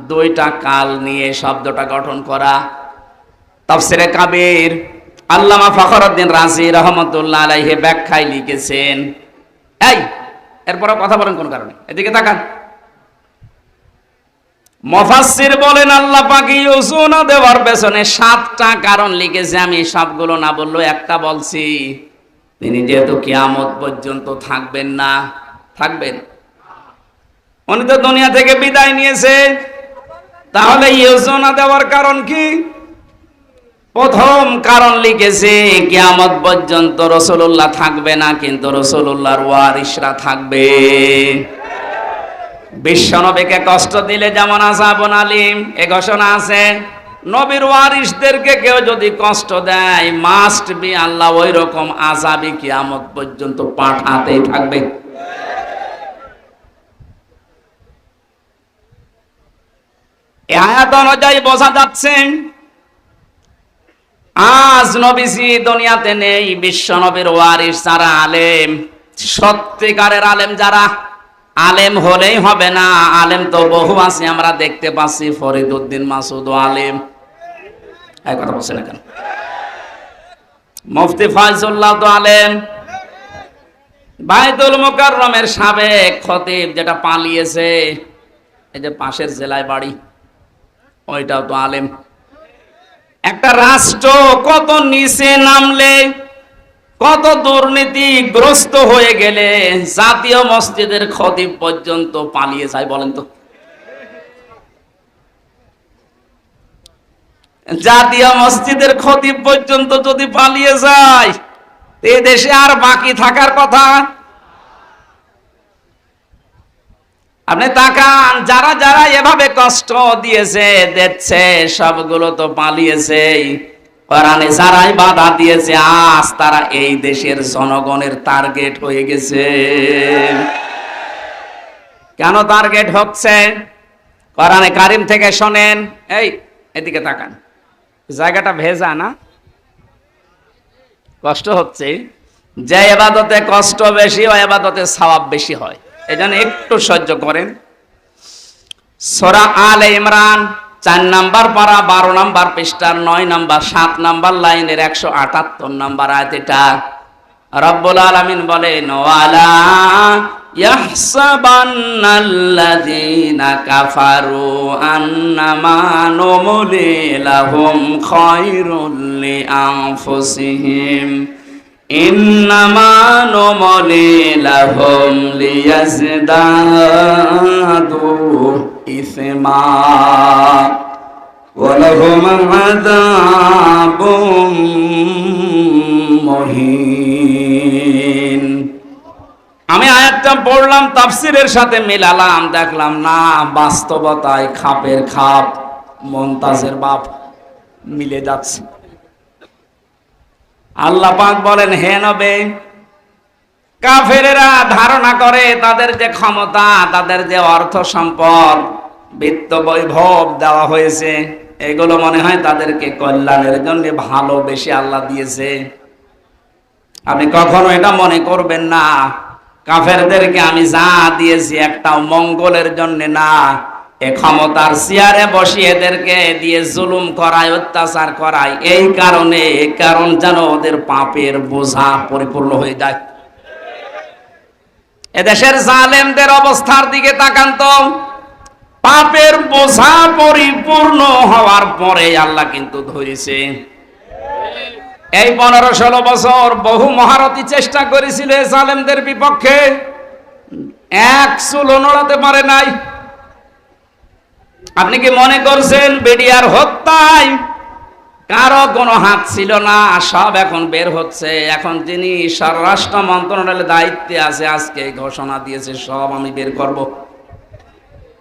2টা কাল নিয়ে শব্দটা গঠন করা। তাফসিরে কাবীর আল্লামা ফখরুদ্দিন রাজি রহমাতুল্লাহ আলাইহি ব্যাখ্যায় লিখেছেন, এই এরপরে কথা বলেন কোন কারণে? এদিকে তাকান। মুফাসসির বলেন আল্লাহ পাক ইউযুনা দেওয়ার পেছনে 7টা কারণ লিখেছে। আমি সবগুলো না বললেও একটা বলছি। তিনি যেহেতু কিয়ামত পর্যন্ত থাকবেন না, থাকবেন, উনি তো দুনিয়া থেকে বিদায় নিয়েছে, তাহলে ইউযুনা দেওয়ার কারণ কি? প্রথম কারণ লিখেছে, কিয়ামত পর্যন্ত রাসূলুল্লাহ থাকবে না, কিন্তু রাসূলুল্লাহর ওয়ারিসরা থাকবে। বিশ্বনবীকে কষ্ট দিলে যেমন আযাবুন আলীম এ ঘোষণা আছে, নবীর ওয়ারিসদেরকে কেউ যদি কষ্ট দেয়, মাস্ট বি আল্লাহ ওই রকম আযাবই কিয়ামত পর্যন্ত পাঠাতেই থাকবে। এই আয়াত অনুযায়ী বোঝা যাচ্ছে, আজ নবীজি দুনিয়াতে নেই, বিশ্ব নবীর ওয়ারিস যারা আলেম, সত্যিকারের আলেম যারা, আলেম হলেই হবে না, আলেম তো বহু আছে, আমরা দেখতে পাচ্ছি। ফরিদউদ্দিন মাসুদ আলেম, এই কথা বলছেন না কেন? মুফতি ফয়জুল্লাহ তো আলেম। বাইতুল মুকাররমের সাবেক খতিব যেটা পালিয়েছে, এই যে পাশের জেলায় বাড়ি, ওইটাও তো আলেম। একটা রাষ্ট্র কত নিচে নামলে, কত দুর্নীতিগ্রস্ত হয়ে গেলে জাতীয় মসজিদের খতিব পর্যন্ত পালিয়ে যায়, বলেন তো? জাতীয় মসজিদের খতিব পর্যন্ত যদি পালিয়ে যায়, এ দেশে আর বাকি থাকার কথা? আপনি তাকান, যারা যারা এভাবে কষ্ট দিয়েছে দিচ্ছে সবগুলো তো পালিয়েছে। কোরআনে যারাই বাধা দিয়েছে আজ তারা এই দেশের জনগণের টার্গেট হয়ে গেছে। কেন টার্গেট হচ্ছে? কোরআনে কারিম থেকে শোনেন। এই এদিকে তাকান, জায়গাটা ভেজা না? কষ্ট হচ্ছে। যে ইবাদতে কষ্ট বেশি ওই ইবাদতে সওয়াব বেশি হয়, এজন্য একটু সহ্য করেন। সূরা আলে ইমরান 4 নাম্বার পারা 12 নাম্বার পৃষ্ঠার 9 নাম্বার 7 নাম্বার লাইনের 178 নাম্বার আয়াত। এটা রব্বুল আলামিন বলেন, ওয়ালা ইয়াহসাবান্নাল্লাযীনা কাফারু আন্নামা নুমলি লাহুম খায়রুল লিআনফুসিহিম ইন্নামা নুমলি লাহুম লিয়াজদাদু ইসমা ওয়া লাহুম আযাবুম মুহিন। আমি আয়াতটা পড়লাম, তাফসীরের সাথে মিলালাম, দেখলাম না বাস্তবতায় খাপের খাপ মুনতাজের বাপ মিলে যাচ্ছে। আল্লাহ পাক বলেন, হে নবী, কাফেরেরা ধারণা করে তাদের যে ক্ষমতা, তাদের যে অর্থ সম্পদ, বিত্ত বৈভব দেওয়া হয়েছে, এগুলো মনে হয় তাদেরকে কল্যাণের জন্য ভালোবেসে আল্লাহ দিয়েছে। আপনি কখনো এটা মনে করবেন না কাফেরদেরকে আমি যা দিয়েছি একটাও মঙ্গলের জন্য না। এ ক্ষমতার চেয়ারে বসিয়ে এদেরকে দিয়ে জুলুম করায়, অত্যাচার করায় এই কারণে, কারণ যেন ওদের পাপের বোঝা পরিপূর্ণ হয়ে যায়। এদেশের জালেমদের অবস্থার দিকে তাকান তো, পাপের বোঝা পরিপূর্ণ হওয়ার পরে আল্লাহ কিন্তু ধরেছে। এই 15-16 বছর বহু মহারথী চেষ্টা করেছিল এই জালেমদের বিপক্ষে, এক চুলও নড়াতে পারে নাই। আপনি কি মনে করছেন বিডিআর হত্যায় কারো কোনো হাত ছিল না? সব এখন বের হচ্ছে। এখন যিনি স্বরাষ্ট্র মন্ত্রণালয়ের দায়িত্বে আছে আজকে ঘোষণা দিয়েছে সব আমি বের করব।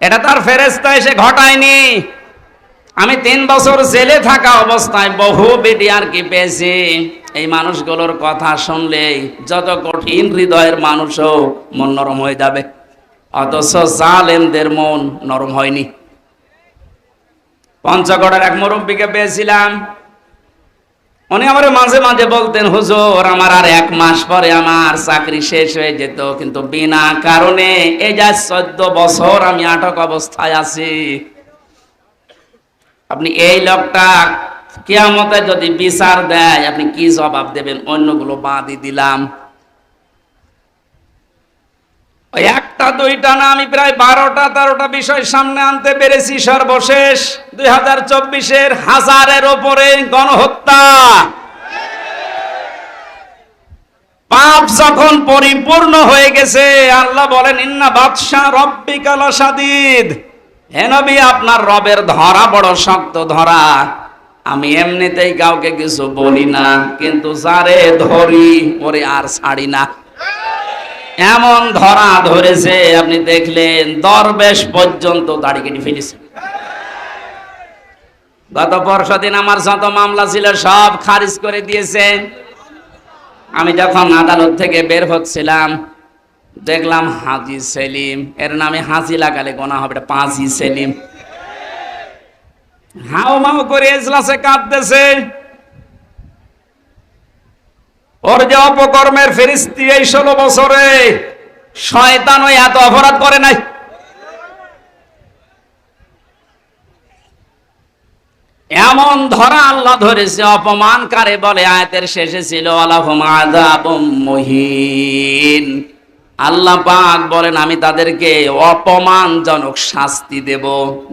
এটা তার ফেরেশতা এসে ঘটায়নি। আমি 3 বছর জেলে থাকা অবস্থায় বহু বিডিআর কি পেয়েছি। এই মানুষগুলোর কথা শুনলেই যত কঠিন হৃদয়ের মানুষও মন নরম হয়ে যাবে, অথচ জালেমদের মন নরম হয়নি। পঞ্চগড়ের এক মুরব্বীকে পেয়েছিলাম, উনি আমার মাঝে মাঝে বলতেন, হুজুর আমার আর 1 মাস পরে আমার চাকরি শেষ হয়ে যেত, কিন্তু বিনা কারণে এই যা 14 বছর আমি আটক অবস্থায় আছি। আপনি এই লোকটা কিয়ামতে যদি বিচার দেয় আপনি কি জবাব দেবেন? অন্যগুলো বাদই দিলাম, ওই একটা দুইটা না, আমি প্রায় 12টা-13টা বিষয় সামনে আনতে পেরেছি। সর্বশেষ 2024-এর 1000-এর ওপরে গণহত্যা। পাপ যখন পরিপূর্ণ হয়ে গেছে আল্লাহ বলেন, ইন্না বাতশা রব্বিকা লাশাদীদ। হে নবী, আপনার রবের ধরা বড় শক্ত ধরা। আমি এমনিতেই কাউকে কিছু বলি না, কিন্তু যারে ধরি ওরে আর ছাড়ি না। এমন ধরা ধরেছে আপনি দেখলেন দরবেশ পর্যন্ত দাড়ি কেটে ফেলেছে। গত পরশুদিন আমার যত মামলা ছিল সব খারিজ করে দিয়েছে। আমি যখন আদালত থেকে বের হচ্ছিলাম দেখলাম হাজী সেলিম, এর নামে হাজী লাগালে গোনা হবে, এটা পাঁচই সেলিম, হাও মাও করে এজলাসে কাঁদতেছে। ওর যে অপকর্মের ফেরেশতা এই 16 বছরে শয়তান ওই এত অপরাধ করে নাই। এমন ধরা আল্লাহ ধরেছে, অপমান কারে বলে আয়াতের শেষে ছিল আলাহুম আযাবুম মুহিন। আল্লাহ পাক বলেন আমি তাদেরকে অপমানজনক শাস্তি দেব,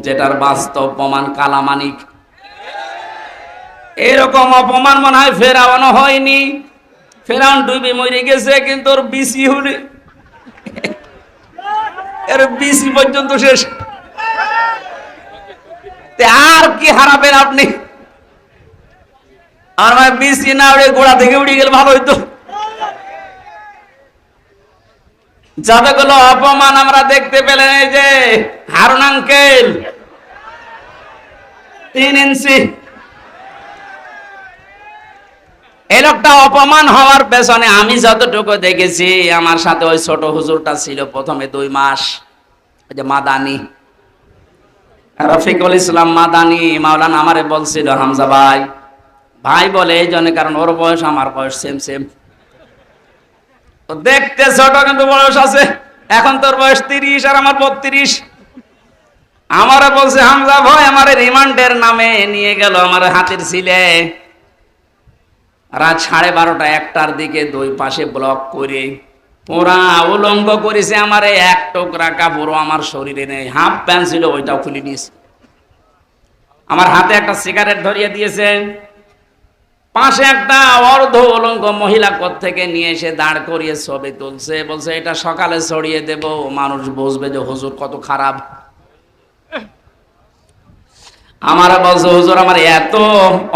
যেটার বাস্তব প্রমাণ কালামানিক। এরকম অপমান মনে হয় ফেরাউনও হয়নি। ফেরাউন ডুবে মরে গেছে, কিন্তু ওর বিসি হলে এর বিসি পর্যন্ত শেষ। আর কি হারাবেন আপনি? আর ভাই বিসি না উড়ে গোড়া থেকে উড়ে গেলে ভালো হইতো। যতগুলো অপমান আমরা দেখতে পেলেন, এই যে হারুন আঙ্কেল 3 ইঞ্চি, এই লোকটা অপমান হওয়ার পেছনে আমি যতটুকু দেখেছি, আমার সাথে ওই ছোট হুজুরটা ছিল প্রথমে 2 মাস, ওই যে মাদানি রফিকুল ইসলাম মাদানি মাওলানা আমারে বলছিল, হামজা ভাই, ভাই বলে এই জন্য কারণ ওর বয়স আমার বয়স সেম সেম, তো দেখতে ছোট কিন্তু বয়স আছে। এখন তোর বয়স 30 আর আমার 32। আমারে বলছে, হামজা ভাই আমার রিমান্ডের নামে নিয়ে গেল আমার হাতের ছিলে, রাত 12:30 1টার দিকে 2 পাশে ব্লক করে পুরা উলঙ্গ করেছে। আমার এক টুকরা কাপড় আমার শরীরে নেই, হাফ প্যান্ট ছিল ওইটাও খুলে নিয়েছে। আমার হাতে একটা সিগারেট ধরিয়ে দিয়েছে, পাশে একটা অর্ধ উলঙ্গ মহিলা কোত্থেকে নিয়ে এসে দাঁড় করিয়ে ছবি তুলছে, বলছে এটা সকালে ছড়িয়ে দেব, মানুষ বুঝবে যে হুজুর কত খারাপ। আমার বলছে, হুজুর আমার এত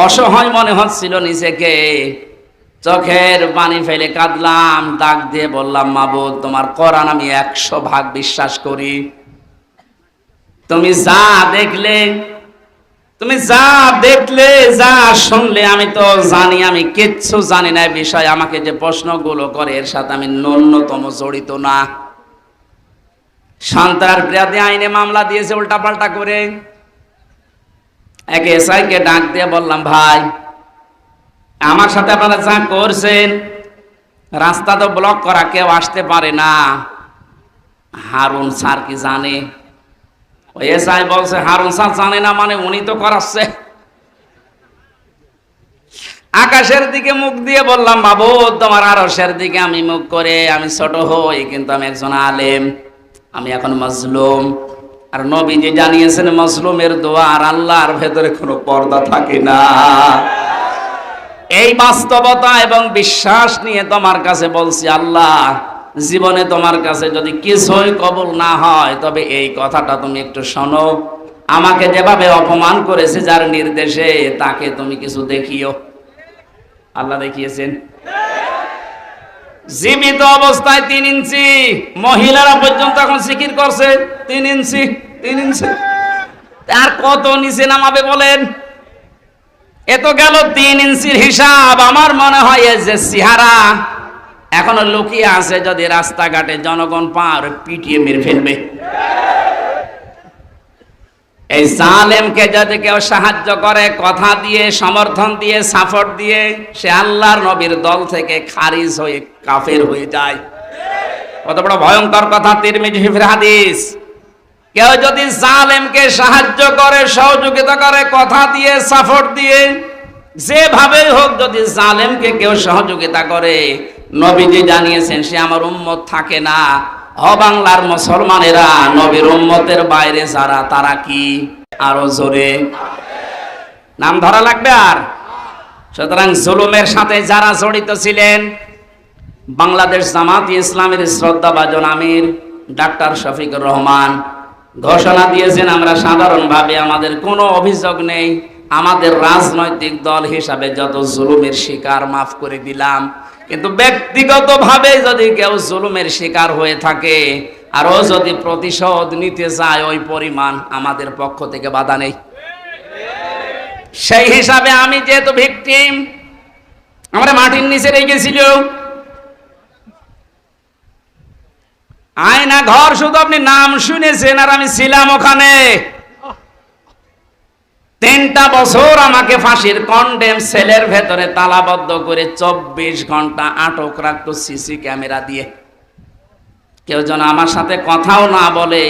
অসহায় মনে হচ্ছিল নিজেকে, চোখের পানি ফেলে কাঁদলাম, ডাক দিয়ে বললাম, মাবুদ তোমার কোরআন আমি 100% বিশ্বাস করি, তুমি যা দেখলে, তুমি যা দেখলে, যা শুনলে আমি তো জানি, আমি কিচ্ছু জানি না বিষয়, আমাকে যে প্রশ্নগুলো করে এর সাথে আমি ন্যূনতম জড়িত না। সন্ত্রাস বিরোধী আইনে মামলা দিয়েছে উল্টাপাল্টা করে। এক এসআই কে ডাক দিয়ে বললাম, ভাই আমার সাথে আপনারা যা করছেন, রাস্তা তো ব্লক করা, কেউ আসতে পারে না, হারুন স্যার কি জানে? ওই এসআই বলছে, হারুন স্যার জানে না মানে উনি তো করাচ্ছে। আকাশের দিকে মুখ দিয়ে বললাম, বাবু তোমার আরশের দিকে আমি মুখ করে আমি ছোট হই, কিন্তু আমি একজন আলেম, আমি এখন মজলুম। আর নবীজি জানিয়েছেন, মজলুমের দোয়া আর আল্লাহর ভেতরে কোনো পর্দা থাকে না। এই বাস্তবতা এবং বিশ্বাস নিয়ে তোমার কাছে বলছি, আল্লাহ জীবনে তোমার কাছে যদি কিছুই কবুল না হয়, তবে এই কথাটা তুমি একটু শোনো, আমাকে যেভাবে অপমান করেছে যার নির্দেশে, তাকে তুমি কিছু দেখিও। আল্লাহ দেখিয়েছেন। জীবিত অবস্থায় 3 ইঞ্চি, মহিলারা পর্যন্ত এখন জিকির করছে 3 ইঞ্চি 3 ইঞ্চি, আর কত নিচে নামাবে বলেন? এ তো গেল 3 ইঞ্চির হিসাব। আমার মনে হয় যে চেহারা এখনো লুকিয়ে আছে, যদি রাস্তাঘাটে জনগণ পার পিটিয়ে মেরে ফেলবে। এই জালেমকে যদি কেউ সাহায্য করে, কথা দিয়ে, সমর্থন দিয়ে, সাপোর্ট দিয়ে, সে আল্লাহর নবীর দল থেকে খারিজ হয়ে কাফের হয়ে যায়। কত বড় ভয়ঙ্কর কথা, তিরমিজি হাদিস। কেউ যদি জালেমকে সাহায্য করে, সহযোগিতা করে, কথা দিয়ে, সাপোর্ট দিয়ে, যেভাবেই হোক, যদি জালেমকে কেউ সহযোগিতা করে, নবীজি জানিয়েছেন সে আমার উম্মত থাকে না। বাংলার মুসলমানেরা নবীর উম্মতের বাইরে যারা, তারা কি? আরো জোরে নাম ধরা লাগবে। আর সুতরাং জুলুমের সাথে যারা জড়িত ছিলেন, বাংলাদেশ জামাতে ইসলামের শ্রদ্ধাভাজন আমির ডাক্তার শফিকুর রহমান ঘোষণা দিয়েছেন, আমরা সাধারণভাবে আমাদের কোনো অভিযোগ নেই, আমাদের রাজনৈতিক দল হিসাবে যত জুলুমের শিকার মাফ করে দিলাম, কিন্তু ব্যক্তিগতভাবে যদি কেউ জুলুমের শিকার হয়ে থাকে আর ও যদি প্রতিশোধ নিতে চায়, ওই পরিমাণ আমাদের পক্ষ থেকে বাধা নেই। সেই হিসাবে আমি যেহেতু ভিকটিম, আমরা মাটির নিচে রেখেছিল আয়না ঘর, শুধু আপনি নাম শুনেছেন, আর আমি ছিলাম ওখানে 3টা বছর। আমাকে ফাঁসির কন্ডেম সেলের ভেতরে তালাবদ্ধ করে 24 ঘন্টা আটক রাখতো সিসি ক্যামেরা দিয়ে। কেউ যেন আমার সাথে কথাও না বলে,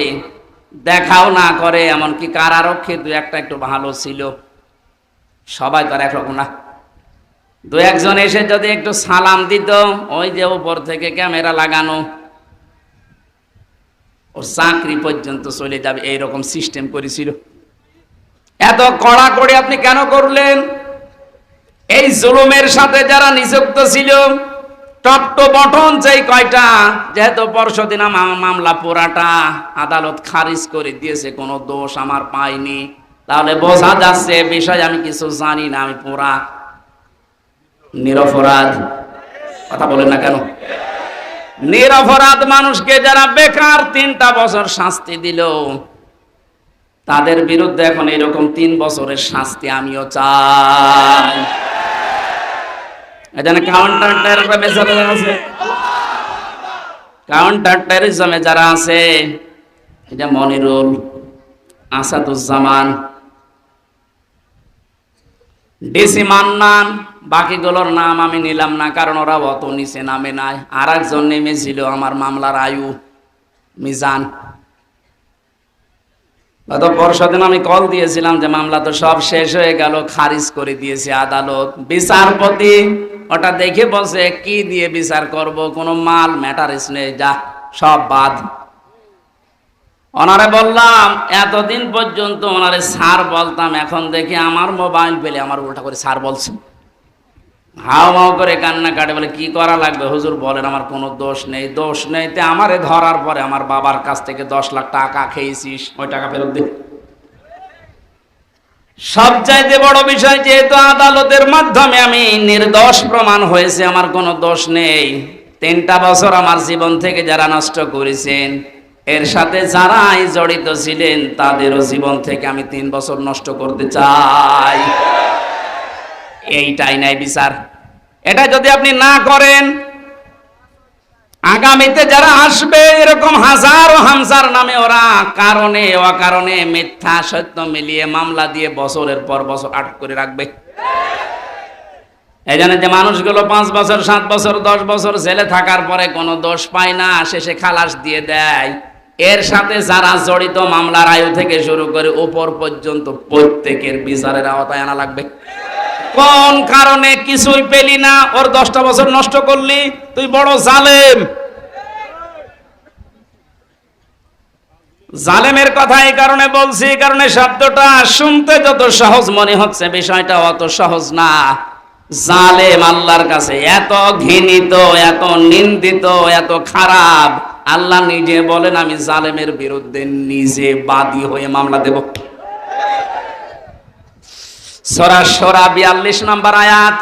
দেখাও না করে। এমনকি কারারক্ষী 2-1টা একটু ভালো ছিল, সবাই তো আর একরকম না। 2-1জন এসে যদি একটু সালাম দিত, ওই যে উপর থেকে ক্যামেরা লাগানো, ওর চাকরি পর্যন্ত চলে যাবে, এইরকম সিস্টেম করেছিল। এত কড়াকড়ি আপনি কেন করলেন? এই জুলুমের সাথে যারা নিযুক্ত ছিল, টপ টু বটন যেই কয়টা, যেহেতু পরশুদিন মামলা পুরাটা আদালত খারিজ করে দিয়েছে, কোনো দোষ আমার পাইনি, তাহলে বোঝা যাচ্ছে বিষয় আমি কিছু জানি না, আমি পুরা নিরপরাধ। কথা বলেন না কেন? নিরপরাধ মানুষকে যারা বেকার 3টা বছর শাস্তি দিল, তাদের বিরুদ্ধে এখন এরকম 3 বছরের শাস্তি আমিও চাই। এখানে কাউন্টার টেররিজমে আছে, কাউন্টার টেররিজমে যারা আছে, এটা মনিরুল, আসাদুজ্জামান, ডিসি মান্নান, বাকিগুলোর নাম আমি নিলাম না, কারণ ওরা অত নিচে নামে নাই। আর একজন নেমেছিল আমার মামলার আয়ু মিজান। গত পরশুদিন আমি কল দিয়েছিলাম যে মামলা তো সব শেষ হয়ে গেল, খারিজ করে দিয়েছে আদালত। বিচারপতি ওটা দেখে বলছে কি দিয়ে বিচার করব, কোনো মাল ম্যাটারিস নেই, যা সব বাদ। ওনারে বললাম এতদিন পর্যন্ত ওনারে স্যার বলতাম, এখন দেখি আমার মোবাইল পেলে আমার উল্টা করে স্যার বলছে, হাও মাও করে কান্না কাটে, বলে কি করা লাগবে হুজুর বলেন, আমার কোনো দোষ নেই। দোষ নেই তে আমারে ধরার পরে আমার বাবার কাছ থেকে 10 লাখ টাকা খেয়েছিস, ওই টাকা ফেরত দে। সবচাইতে বড় বিষয়, যেহেতু আদালতের মাধ্যমে আমি নির্দোষ প্রমাণ হয়েছে, আমার কোনো দোষ নেই, 3টা বছর আমার জীবন থেকে যারা নষ্ট করেছেন, এর সাথে যারাই জড়িত ছিলেন তাদেরও জীবন থেকে আমি 3 বছর নষ্ট করতে চাই। এইটাই নাই বিচার। এটা যদি আপনি না করেন, আগামীতে যারা আসবে এরকম হাজারো হামজার নামে ওরা কারণে অকারণে মিথ্যা সত্য মিলিয়ে মামলা দিয়ে বছরের পর বছর আটক করে রাখবে। এই জন্য যে মানুষগুলো 5 বছর 7 বছর 10 বছর জেলে থাকার পরে কোনো দোষ পায় না, শেষে খালাস দিয়ে দেয়, এর সাথে যারা জড়িত মামলার আয়ু থেকে শুরু করে উপর পর্যন্ত প্রত্যেকের বিচারের আওতায় আনা লাগবে। কোন কারণে কিছুই পেলি না, ওর 10টা বছর নষ্ট করলি, তুই বড় জালেম। জালেমের কথা এই কারণে বলছি, কারণে শব্দটা শুনতে যত সহজ মনে হচ্ছে, বিষয়টা অত সহজ না। জালেম আল্লাহর কাছে এত ঘৃণিত, এত নিন্দিত, এত খারাপ, আল্লাহ নিজে বলেন আমি জালেমের বিরুদ্ধে নিজে বাদী হয়ে মামলা দেব। সূরা শুরা 42 নম্বর আয়াত,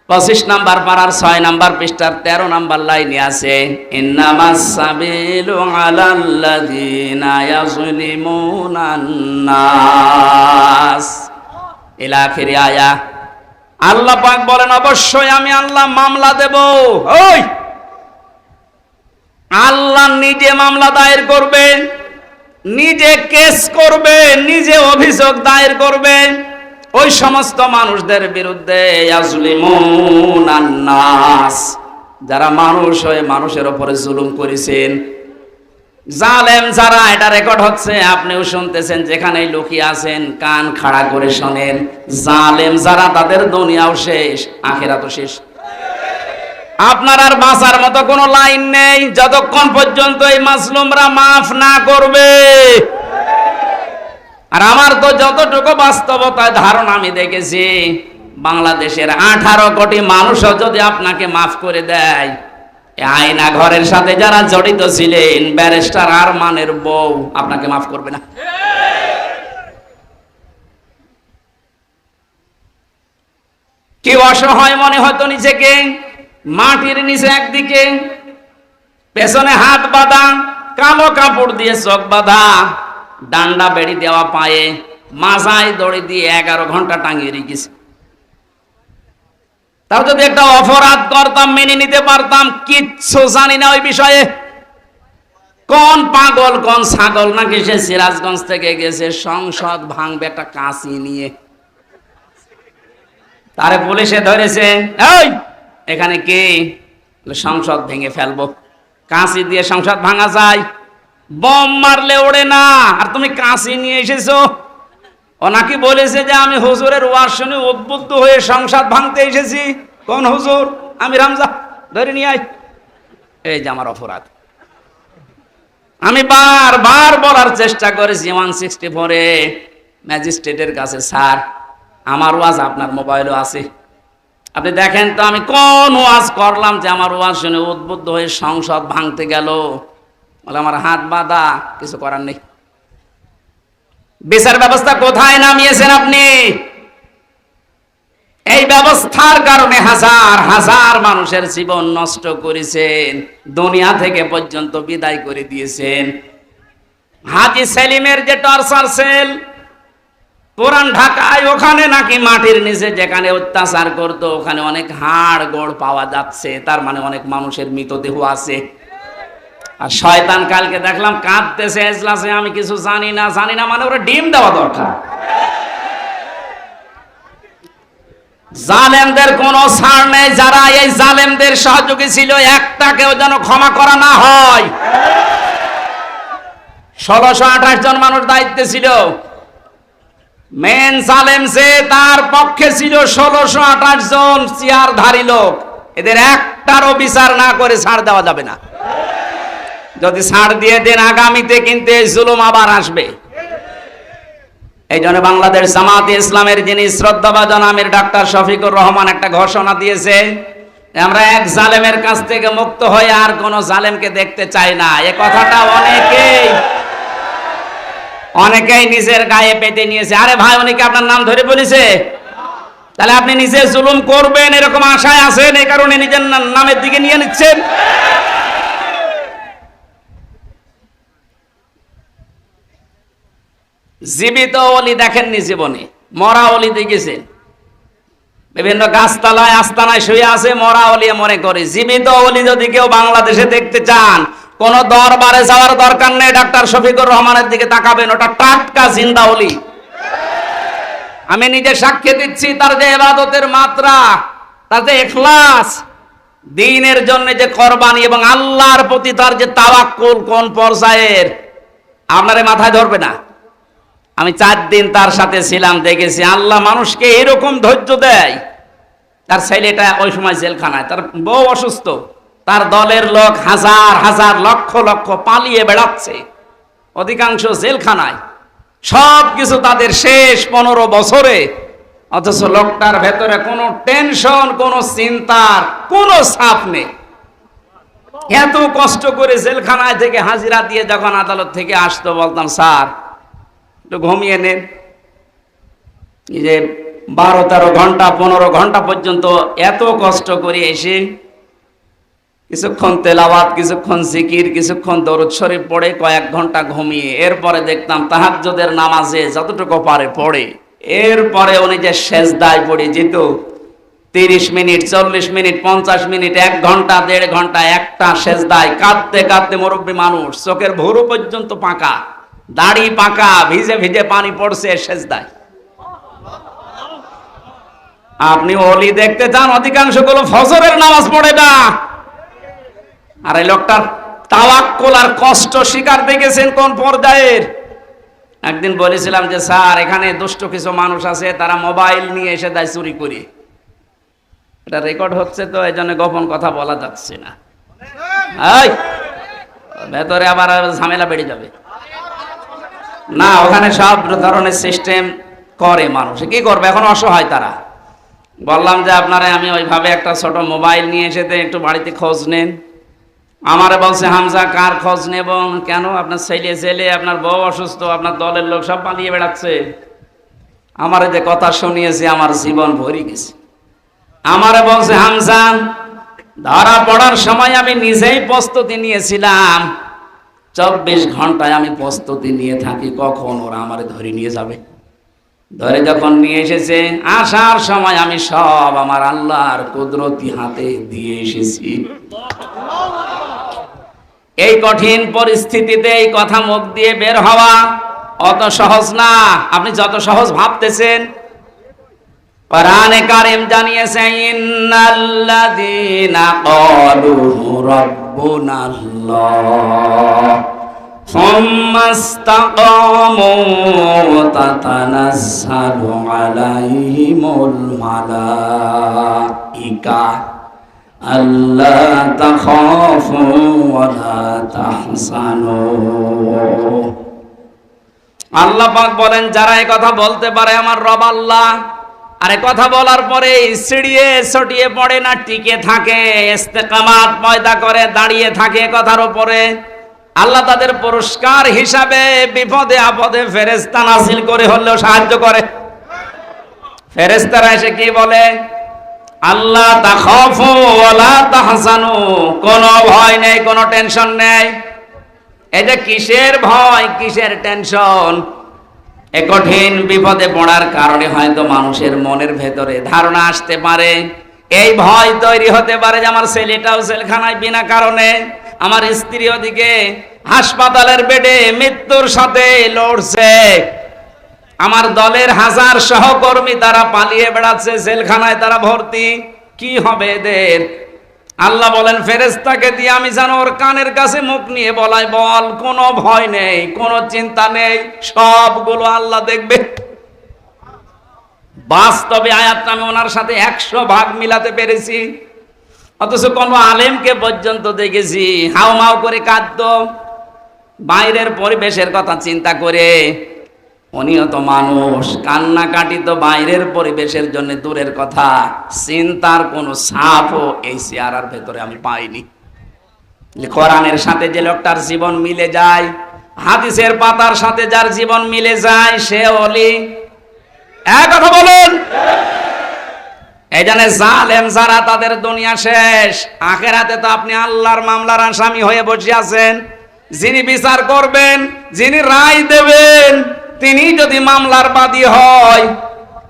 25 নম্বর পারার 6 নম্বর পৃষ্ঠার 13 নম্বর লাইনে আছে, ইন্নামাস সাবিলু আলাল্লাযিনা ইয়াযলিমুনান নাস, ইলা আখির আয়া। আল্লাহ পাক বলেন অবশ্যই আমি আল্লাহ মামলা দেব। ওই আল্লাহ নিজে মামলা দায়ের করবে, নিজে কেস করবে, নিজে অভিযোগ দায়ের করবে ওই সমস্ত মানুষদের বিরুদ্ধে, ইয়াজলিমুনান নাস, যারা মানুষ হয়ে মানুষের উপরে জুলুম করেছেন। জালেম যারা, এটা রেকর্ড হচ্ছে, আপনিও শুনতেছেন, যেখানেই লুকিয়ে আছেন কান খাড়া করে শোনেন। জালেম যারা, তাদের দুনিয়াও শেষ, আখিরাতও শেষ। আপনার আর বাঁচার মতো কোনো লাইন নেই যতক্ষণ পর্যন্ত এই মাজলুমরা মাফ না করবে। আর আমার তো যতটুকু বাস্তবতায় ধারণা আমি দেখেছি, বাংলাদেশের 18 কোটি মানুষও যদি আপনাকে মাফ করে দেয়, আয়না ঘরের সাথে যারা জড়িত ছিলেন, ব্যারিস্টার আরমানের বউ আপনাকে মাফ করবে না। কি অসহায় মনে হতো নিজেকে, মাটির নিচে একদিকে, পেছনে হাত বাঁধা, কালো কাপড় দিয়ে চোখ বাঁধা, ডান্ডা বেড়ি দেওয়া পায়ে, মাথায় দড়ি দিয়ে 11 ঘন্টা টাঙিয়ে রেখেছে। তাও যদি একটা অপরাধ করতাম মেনে নিতে পারতাম, কিচ্ছু জানি না ওই বিষয়ে। কোন পাগল কোন ছাগল নাকি সে সিরাজগঞ্জ থেকে গেছে সংসদ ভাঙবে একটা কাঁচি নিয়ে, তারে পুলিশে ধরেছে, এই এখানে কে, সংসদ ভেঙে ফেলবো। কাঁচি দিয়ে সংসদ ভাঙা যায়? বম মারলে ওড়ে না, আর তুমি কাঁচি নিয়ে এসেছো। ও নাকি বলেছে যে আমি হুজুরের ওয়াজ শুনে উদ্বুদ্ধ হয়ে সংসদ ভাঙতে এসেছি। কোন হুজুর? আমি রামজা, ধরে নিয়ে আয়। এই যে আমার অপরাধ। আমি বারবার বলার চেষ্টা করেছি 164-এ ম্যাজিস্ট্রেটের কাছে, স্যার আমার ওয়াজ আপনার মোবাইলও আছে, আপনি দেখেন তো আমি কোন ওয়াজ করলাম যে আমার ওয়াজ শুনে উদ্বুদ্ধ হয়ে সংসদ ভাঙতে গেল। বলে আমার হাত বাঁধা, কিছু করার নেই। বিচার ব্যবস্থা কোথায় নামিয়েছেন আপনি? এই ব্যবস্থার কারণে হাজার হাজার মানুষের জীবন নষ্ট করেছেন, দুনিয়া থেকে পর্যন্ত বিদায় করে দিয়েছেন। হাজী সেলিমের যে টর্চার সেল পুরান ঢাকায়, ওখানে নাকি মাটির নিচে যেখানে অত্যাচার করতো ওখানে অনেক হাড় গোড় পাওয়া যাচ্ছে, তার মানে অনেক মানুষের মৃতদেহ আছে। আর শয়তান কালকে দেখলাম কাঁদতেছে এজলাসে, আমি কিছু জানি না। জানি না মানে ওরা ডিম দেওয়া দরকার। জালেমদের কোনো ছাড় নেই, যারা এই জালেমদের সহযোগী ছিল একটাকেও যেন ক্ষমা করা না হয়। 1628 জন মানুষ দায়িত্বে ছিল, মেন জালেম যে তার পক্ষে ছিল 1628 জন চেয়ারধারী লোক, এদের একটারও বিচার না করে ছাড় দেওয়া যাবে না। যদি ছাড় দিয়ে দেন আগামীতে কিন্তু এই জুলুম আবার আসবে। এই জন্য বাংলাদেশ জামাতে ইসলামের যিনি শ্রদ্ধাভাজন আমির ডাক্তার শফিকুর রহমান একটা ঘোষণা দিয়েছে, আমরা এক জালেমের কাছ থেকে মুক্ত হয়ে আর কোন জালেমকে দেখতে চাই না। এ কথাটা অনেকেই নিজের গায়ে পেতে নিয়েছে। আরে ভাই, উনি কি আপনার নাম ধরে বলেছে? তাহলে আপনি নিজে জুলুম করবেন এরকম আশায় আছেন, এই কারণে নিজের নামের দিকে নিয়ে নিচ্ছেন। জীবিত ওলি দেখেননি জীবনে, মরা ওলি দেখেছেন। বিভিন্ন গাছতলায় আস্তানায় শুয়ে আছে মরা ওলি মনে করে। জীবিত ওলি যদি কেউ বাংলাদেশে দেখতে চান, কোন দরবারে যাওয়ার দরকার নেই, ডাক্তার শফিকুর রহমানের দিকে তাকাবেন, ওটা টাটকা জিন্দা ওলি। আমি নিজে সাক্ষ্য দিচ্ছি, তার যে ইবাদতের মাত্রা, তার যে ইখলাস, দ্বীনের জন্য যে কোরবানি এবং আল্লাহর প্রতি তার যে তাওয়াক্কুল কোন পর্যায়ের আপনারে মাথায় ধরবে না। আমি 4 দিন তার সাথে ছিলাম, দেখেছি আল্লাহ মানুষকে এরকম ধৈর্য দেয়। তার ছেলেটা ওই সময় জেলখানায়, তার বউ অসুস্থ, তার দলের লোক হাজার হাজার লক্ষ লক্ষ পালিয়ে বেড়াচ্ছে, অধিকাংশ জেলখানায়, সব কিছু তাদের শেষ 15 বছরে, অথচ লোকটার ভেতরে কোনো টেনশন, কোনো চিন্তার কোনো ছাপ নেই। এত কষ্ট করে জেলখানায় থেকে হাজিরা দিয়ে যখন আদালত থেকে আসতো, বলতাম স্যার একটু ঘুমিয়ে নেন। এই যে 12-13 ঘন্টা 15 ঘন্টা পর্যন্ত এত কষ্ট করে এসে কিছুক্ষণ তেলাওয়াত, কিছুক্ষণ জিকির, কিছুক্ষণ দরুদ শরীফ পড়ে কয়েক ঘন্টা ঘুমিয়ে, এরপরে দেখতাম তাহাজ্জুদের নামাজে যতটুকু পারে পড়ে, এরপরে উনি যে সেজদায় পড়ে যেত 30 মিনিট, 40 মিনিট, 50 মিনিট, 1 ঘন্টা, 1.5 ঘন্টা একটা সেজদায় কাঁদতে কাঁদতে, মুরব্বী মানুষ, চোখের ভুরু পর্যন্ত পাকা, দাড়ি পাকা, ভিজে ভিজে পানি পড়ছে সেজদায়। আপনি ওলি দেখতে চান, অধিকাংশ গুলো ফজরের নামাজ পড়ে না। আর এই লোকটার তাওয়াক্কুল আর কষ্ট শিকার দেখেছেন কোন পর্যায়ের। একদিন বলেছিলাম যে স্যার, এখানে দুষ্ট কিছু মানুষ আছে, তারা মোবাইল নিয়ে এসে দেয় চুরি করে। এটা রেকর্ড হচ্ছে তো, এই জন্য গোপন কথা বলা যাচ্ছে না। এই ভেতরে আবার ঝামেলা বেড়ে যাবে না। ওখানে সব ধরনের সিস্টেম করে, মানুষ কি করবে, এখন অসহায় তারা। বললাম যে আপনারা আমি ওইভাবে একটা ছোট মোবাইল নিয়ে এসে একটু বাড়িতে খোঁজ নেন। আমারে বলছে হামজা কার খোঁজ নেব? কেন? আপনার ছেলে, আপনার বউ অসুস্থ, আপনার দলের লোক সব পালিয়ে বেড়াচ্ছে। আমারে যে কথা শুনিয়েছে আমার জীবন ভরে গেছে। আমারে বলছে হামজা, ধরা পড়ার সময় আমি নিজেই প্রস্তুতি নিয়েছিলাম, 24 ঘন্টায় আমি প্রস্তুতি নিয়ে থাকি কখন ওরা আমারে ধরে নিয়ে যাবে। ধরে যখন নিয়ে এসেছে, আসার সময় আমি সব আমার আল্লাহর কুদরতি হাতে দিয়ে এসেছি। এই কঠিন পরিস্থিতিতে এই কথা মুখ দিয়ে বের হওয়া অত সহজ না, আপনি যত সহজ ভাবতেছেন। কোরআনে কারীম জানিয়েছে, ইন্নাল্লাযীনা ক্বালু রাব্বুনাল্লাহ সুম্মা ইসতাকামু তাতানাজ্জালু আলাইহিমুল মালাইকা আল্লা তাখাফু ওয়া লা তাহজানু। আল্লাহ পাক বলেন, যারা এই কথা বলতে পারে আমার রব আল্লাহ, আর এই কথা বলার পরে সিঁড়িয়ে ছটিয়ে পড়ে না, টিকে থাকে, ইস্তেকামাত পয়দা করে দাঁড়িয়ে থাকে কথার উপরে, আল্লাহ তাদের পুরস্কার হিসাবে বিপদে আপদে ফেরেশতা নাযিল করে হলেও সাহায্য করে। ফেরেশতারা এসে কি বলে? আল্লাহ তাখাফু ওয়ালা তাহজানু, কোনো ভয় নেই, কোনো টেনশন নেই। এটা কিসের ভয়, কিসের টেনশন? এ কঠিন বিপদে পড়ার কারণে হয়তো মানুষের মনের ভেতরে ধারণা আসতে পারে, এই ভয় তৈরি হতে পারে যে আমার ছেলেটাও জেলখানায় বিনা কারণে, আমার স্ত্রী ওদিকে হাসপাতালের বেডে মৃত্যুর সাথে লড়ছে, আমার দলের হাজার সহকর্মী তারা পালিয়ে বেড়াচ্ছে, জেলখানায় তারা ভর্তি, কি হবে এদের? আল্লাহ বলেন ফেরেশতাকে দিয়ে আমি যেন ওর কানের কাছে মুখ নিয়ে বলাই, বল কোনো ভয় নেই, কোনো চিন্তা নেই, সবগুলো আল্লাহ দেখবে। বাস্তবে আয়াতটা আমি ওনার সাথে 100 ভাগ মিলাতে পেরেছি। অথচ কোন আলেমকে পর্যন্ত দেখেছি হাউমাউ করে কাঁদতো বাইরের পরিবেশের কথা চিন্তা করে। উনিও তো মানুষ, কান্নাকাটি তো বাইরের পরিবেশের জন্য দূরের কথা, চিন্তার কোনো ছাপও এই চেহারার ভেতরে আমি পাইনি। কোরআনের সাথে যে লোকটার জীবন মিলে যায়, হাদিসের পাতার সাথে যার জীবন মিলে যায়, সে ওলি। এক কথা বলুন। এই জন্য জালেম যারা, তাদের দুনিয়া শেষ। আখেরাতে তো আপনি আল্লাহর মামলার আসামি হয়ে বসে আছেন। যিনি বিচার করবেন, যিনি রায় দেবেন, তিনি যদি মামলার বাদী হয়,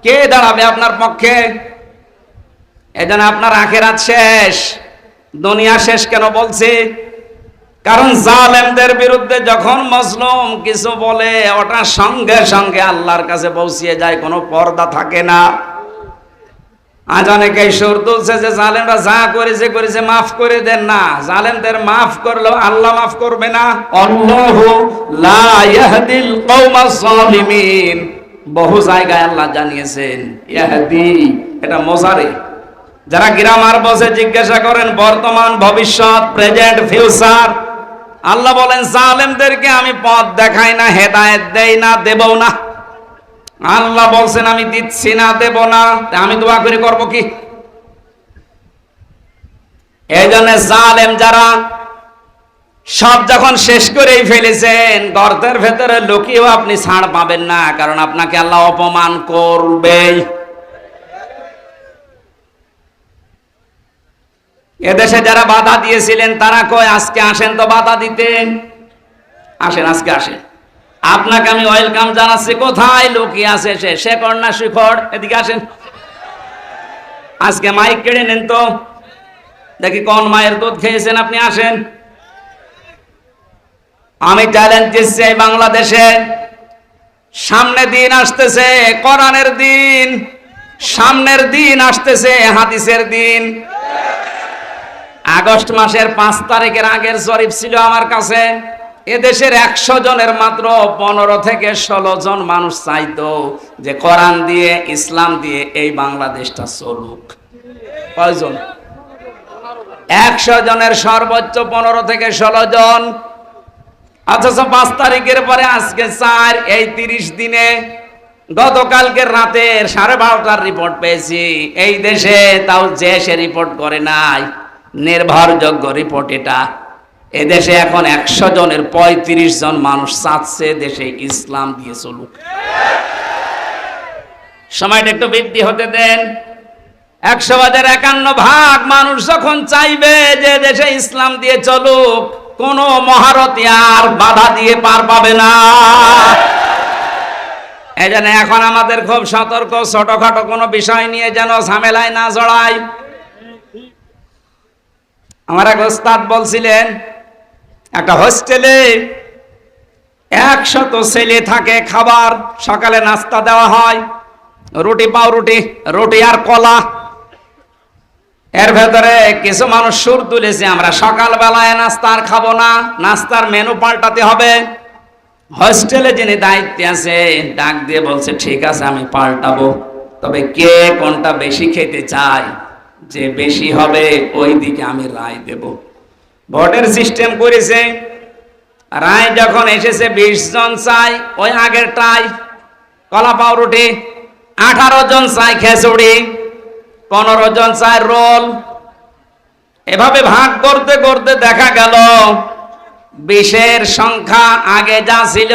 কে দাঁড়াবে আপনার পক্ষে? এজন্য আপনার আখেরাত শেষ। দুনিয়া শেষ কেন বলছি? কারণ জালেমদের বিরুদ্ধে যখন মজলুম কিছু বলে, ওটা সঙ্গে সঙ্গে আল্লাহর কাছে পৌঁছিয়ে যায়, কোনো পর্দা থাকে না। আজ অনেকেই সুর তুলছে যে জালেমরা যা করেছে মাফ করে দেন না। জালেমদের মাফ করলেও আল্লাহ মাফ করবে না। আল্লাহু লা ইয়াহদিল কওমাজ জালিমিন, বহু জায়গায় আল্লাহ জানিয়েছেন ইয়াহদি, এটা মোজারে। যারা গ্রামার বসে জিজ্ঞাসা করেন বর্তমান, ভবিষ্যৎ, প্রেজেন্ট, ফিউচার, আল্লাহ বলেন জালেমদেরকে আমি পথ দেখাই না, হেদায়েত দেই না, দেবও না। আল্লাহ বলছেন আমি দিচ্ছি না, দেব না, আমি দোয়া করে করব কি? এই জন্য জালেম যারা সব যখন শেষ করেই ফেলেছেন, গর্তের ভেতরে লুকিয়েও আপনি ছাড় পাবেন না, কারণ আপনাকে আল্লাহ অপমান করবেই। এদেশে যারা বাধা দিয়েছিলেন তারা কয় আজকে আসেন তো বাধা দিতেন, আসেন আজকে আসেন, আপনাকে আমি ওয়েলকাম জানাচ্ছি। কোথায় লুকিয়ে আছে সে? শেখর না শিখর? এদিকে আসেন, আজকে মাইক কেড়ে নেন তো দেখি কোন মায়ের দুধ খেয়েছেন আপনি, আসেন। আমি চ্যালেঞ্জ দিচ্ছি এই বাংলাদেশে সামনে দিন আসতেছে, কোরআনের দিন, সামনের দিন আসতেছে, হাদিসের দিন। আগস্ট মাসের 5 তারিখের আগের জরিপ ছিল আমার কাছে, এদেশের 100 জনের মাত্র 15 থেকে 16 জন মানুষ চাইতো যে কোরআন দিয়ে, ইসলাম দিয়ে এই বাংলাদেশটা চলুক। কয়জন? 100 জনের সর্বোচ্চ 15 থেকে 16 জন। অথচ 5 তারিখের পরে আজকে 4, এই 30 দিনে গতকালকের রাতের 12:30টার রিপোর্ট পেয়েছি এই দেশে, তাও যে সে রিপোর্ট করে নাই, নির্ভরযোগ্য রিপোর্ট এটা। এদেশে এখন 100 জনের 35 জন মানুষ চাচ্ছে দেশে ইসলাম দিয়ে চলুক। সময়টা একটু বৃদ্ধি হতে দেন। 100/51 মানুষ যখন চাইবে যে দেশে ইসলাম দিয়ে চলুক, কোন মহারথী আর বাধা দিয়ে পার পাবে না। এই জন্য এখন আমাদের খুব সতর্ক, ছোটখাটো কোনো বিষয় নিয়ে যেন ঝামেলায় না জড়াই। আমার এক ওস্তাদ বলছিলেন, একটা হোস্টেলে 100 ছেলে থাকে, খাবার সকালে নাস্তা দেওয়া হয়, রুটি পাউরুটি, রুটি আর কলা। এর ভেতরে কিছু মানুষ সুর তুলেছে আমরা সকালবেলায় নাস্তা আর খাবো না, নাস্তার মেনু পাল্টাতে হবে। হোস্টেলে যিনি দায়িত্বে আছে ডাক দিয়ে বলছে ঠিক আছে আমি পাল্টাবো, তবে কে কোনটা বেশি খেতে চায়, যে বেশি হবে ওই দিকে আমি রায় দেব। ভোটের সিস্টেম করেছে, রায় যখন এসেছে 20 জন চাই ওই আগেরটাই কলা পাউরুটি, 18 জন চাই খিচুড়ি, 15 জন চাই রোল। এভাবে ভাগ করতে করতে দেখা গেল 20-এর সংখ্যা আগে যা ছিল।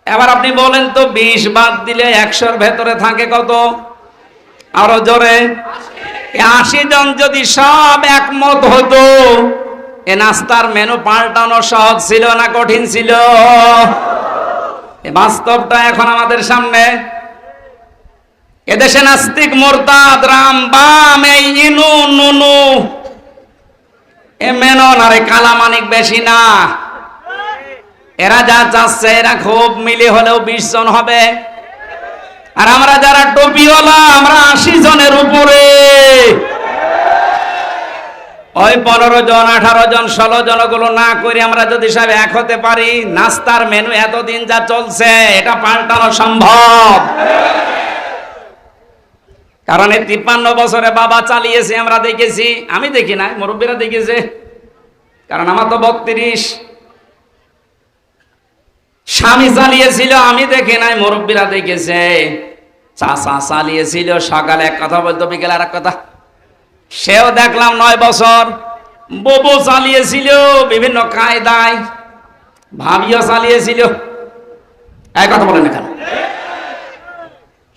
এবার আপনি বলেন তো 20 বাদ দিলে 100-র ভেতরে থাকে কত? আরো জোরে। 80 জন যদি সব একমত হতো, এ নাস্তার মেনু পাল্টানো সহজ ছিল না কঠিন ছিল? বাস্তবটা এখন আমাদের সামনে। এদেশে নাস্তিক, মোরতাদ, রাম, বাম, এই ইনু নুনু, এ মেনন আর কালামানিক বেশি না। এরা যা চাচ্ছে, এরা খুব মিলে হলেও 20 জন হবে। আর আমরা যারা টুপিওয়ালা, আমরা 80 জনের উপরে। ওই 15 জন, 18 জন, 16 জন গুলো না করে আমরা যদি সব এক হতে পারি, নাস্তার মেনু এতদিন যা চলছে এটা পাল্টানো সম্ভব। কারণ এই 53 বছরে বাবা চালিয়েছে, আমরা দেখেছি। আমি দেখি না, মুরব্বীরা দেখেছে। কারণ আমার তো 32। স্বামী চালিয়েছিল, আমি দেখি নাই, মুরব্বীরা দেখেছে। চাচা চালিয়েছিল, সকালে এক কথা বলতো, বিকেলে আর এক কথা। সেও দেখলাম 9 বছর। ববু চালিয়েছিল বিভিন্ন কায়দায়, ভাবিও চালিয়েছিল। এক কথা বলেন না কেন?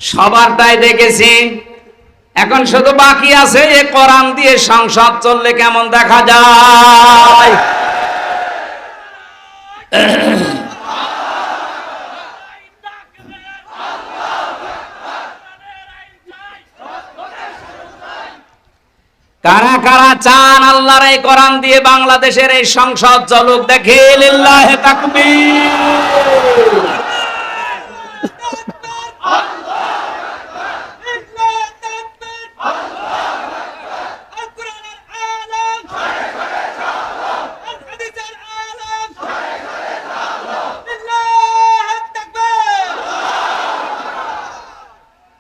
সবারটাই দেখেছি। এখন শুধু বাকি আছে এ কোরআন দিয়ে সংসদ চললে কেমন দেখা যায়। কারা কারা চান আল্লাহর এই কোরআন দিয়ে বাংলাদেশের এই সংসদ চলুক? দেখি লিল্লাহে তাকবীর।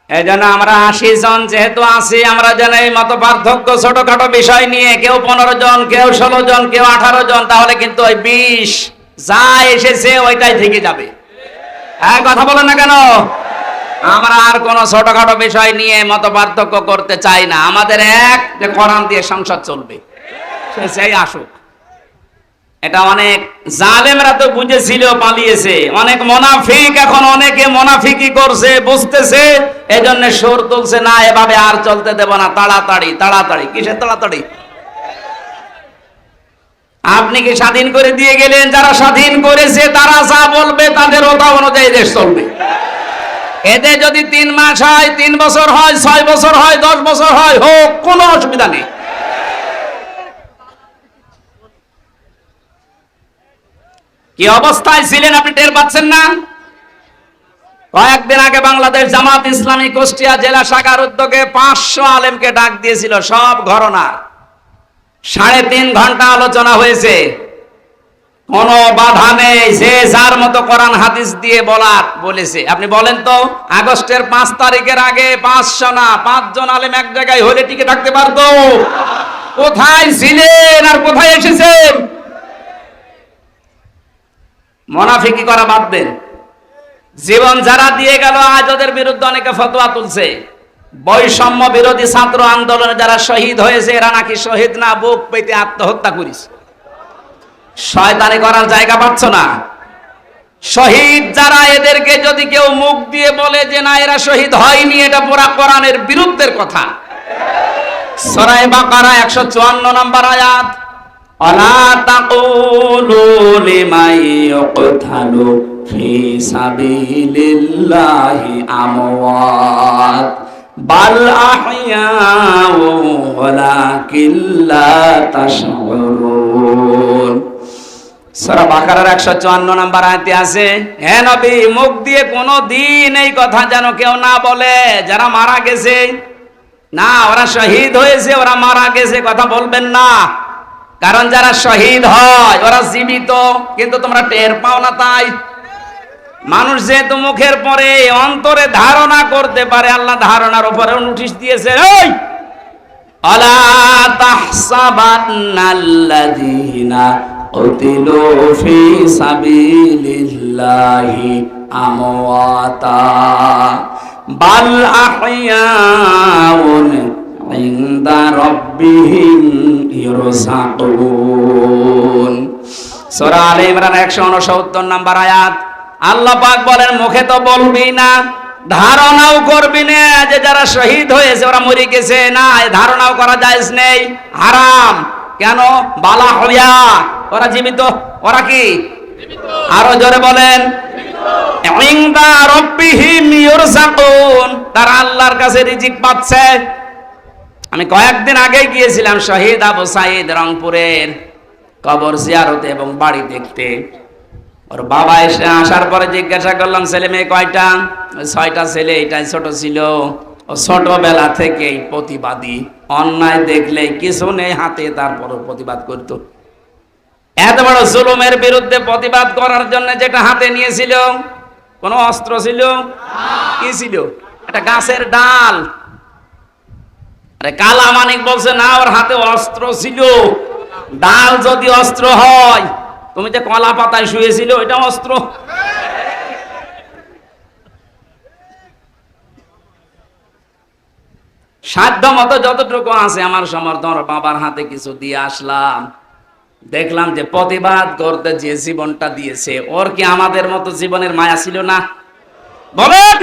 এই জন্য আমরা 80 জন যেহেতু আছি, আমরা যেন এই মত পার্থক্য ছোটখাটো বিষয় নিয়ে, কেউ 15 জন, কেউ 16 জন, কেউ 18 জন, তাহলে কিন্তু ওই 20 যা এসেছে ওইটাই থেকে যাবে। হ্যাঁ, কথা বলেন না কেন? আমরা আর কোন ছোটখাটো বিষয় নিয়ে মত পার্থক্য করতে চাই না। আমাদের এক যে কোরআন দিয়ে সংসদ চলবে, সেই আসুক। এটা অনেক জালেমরা তো বুঝেছিল, পালিয়েছে। অনেক মুনাফিক এখন অনেকে মুনাফিকি করছে, বুঝতেছে, এজন্য সুর তুলছে, না এভাবে আর চলতে দেব না, তাড়াতাড়ি তাড়াতাড়ি। কিসের তাড়াতাড়ি? আপনি কি স্বাধীন করে দিয়ে গেলেন? যারা স্বাধীন করেছে তারা যা বলবে তাদের ওটা অনুযায়ী দেশ চলবে। এতে যদি 3 মাস হয়, 3 বছর হয়, 6 বছর হয়, 10 বছর হয়, হোক, কোনো অসুবিধা নেই। কি অবস্থায় ছিলেন আপনি টের পাচ্ছেন না? কয়েকদিন আগে বাংলাদেশ জামাত ইসলামী কুষ্টিয়া জেলা শাখার উদ্যোগে 500 আলেমকে ডাক দিয়েছিল, সব ঘরনা। 3.5 ঘন্টা আলোচনা হয়েছে, কোনো বাধা নেই। যে যার মতো কোরআন হাদিস দিয়ে বলেছে। আপনি বলেন তো, আগস্টের 5 তারিখের আগে 500 না 5 জন আলেম এক জায়গায় হলে টিকে থাকতে পারতো? কোথায় ছিলেন আর কোথায় এসেছেন? মুনাফিকি করা বাদ দেন। জীবন যারা দিয়ে গেল, আজ ওদের বিরুদ্ধে অনেকে ফতোয়া তুলছে। বৈষম্য বিরোধী ছাত্র আন্দোলনে যারা শহীদ হয়েছে, এরা নাকি শহীদ না, বুক পেতে আত্মহত্যা করেছে। শয়তানি করার জায়গা পাচ্ছ না? শহীদ যারা, এদেরকে যদি কেউ মুখ দিয়ে বলে যে না এরা শহীদ হয়নি, এটা পুরা কোরআনের বিরুদ্ধের কথা। সূরা বাকারা 154 নম্বর আয়াত, আলা তাকুলু লিমান ইউকতালু ফি সাবিলিল্লাহি আমওয়াত বাল আহইয়াউ ওয়ালাকিন লা তাশউরুন। সূরা বাকারার 154 নম্বর আয়াতে আছে, হে নবী, মুখ দিয়ে কোনো দিন এই কথা যেন কেউ না বলে যারা মারা গেছে, না ওরা শহীদ হয়েছে, ওরা মারা গেছে, কথা বলবেন না। কারণ যারা শহীদ হয় ওরা জীবিত, কিন্তু তোমরা টের পাও না। তাই মানুষ যেহেতু মুখের পরে অন্তরে ধারণা করতে পারে, আল্লাহ ধারণার উপরে নোটিশ দিয়েছে, ওই আলা তাহসাবান্নাল্লাযীনা কুতিলু ফি সাবিলিল্লাহি আমওয়াতা বাল আহইয়াউন ইনদা রাব্বিহিম ইরসাকুন। সূরা আলে ইমরান 169 নম্বর আয়াত। আল্লাহ পাক বলেন, মুখে তো বলবি না, ধারণাও করবি না যে যারা শহীদ হয়েছে ওরা মরে গেছে, না, ধারণাও করা জায়েজ নেই, হারাম। কেন? বালা হইয়া ওরা জীবিত। ওরা কি? আরো জোরে বলেন, ইনদা রাব্বিহিম ইউরযাকুন, তারা আল্লাহর কাছে রিজিক পাচ্ছে। আমি কয়েকদিন আগে গিয়েছিলাম শহীদ আবু সাঈদ রংপুরের কবর জিয়ারতে এবং বাড়ি দেখতে। ওর বাবা এসে আসার পরে জিজ্ঞাসা করলাম, ছেলে মেয়ে কয়টা? 6টা ছেলে, এটাই ছোট ছিল। ও ছোটবেলা থেকেই প্রতিবাদী, অন্যায় দেখলে কিছু নেই হাতে, তারপরও প্রতিবাদ করত। এত বড় জুলুমের বিরুদ্ধে প্রতিবাদ করার জন্য যেটা হাতে নিয়েছিল, কোন অস্ত্র ছিল? কি ছিল? একটা গাছের ডাল। আরে কালা মানিক বলছে না, ওর হাতে অস্ত্র ছিল। ডাল যদি অস্ত্র হয়, তুমি যে কলা পাতায় শুয়েছিল এটা অস্ত্র। সাধ্য মতো যতটুকু আছে আমার সমর্থন, বাবার হাতে কিছু দিয়ে আসলাম। দেখলাম যে প্রতিবাদ করতে যে জীবনটা দিয়েছে, ওর কি আমাদের মতো জীবনের মায়া ছিল না? বলেন,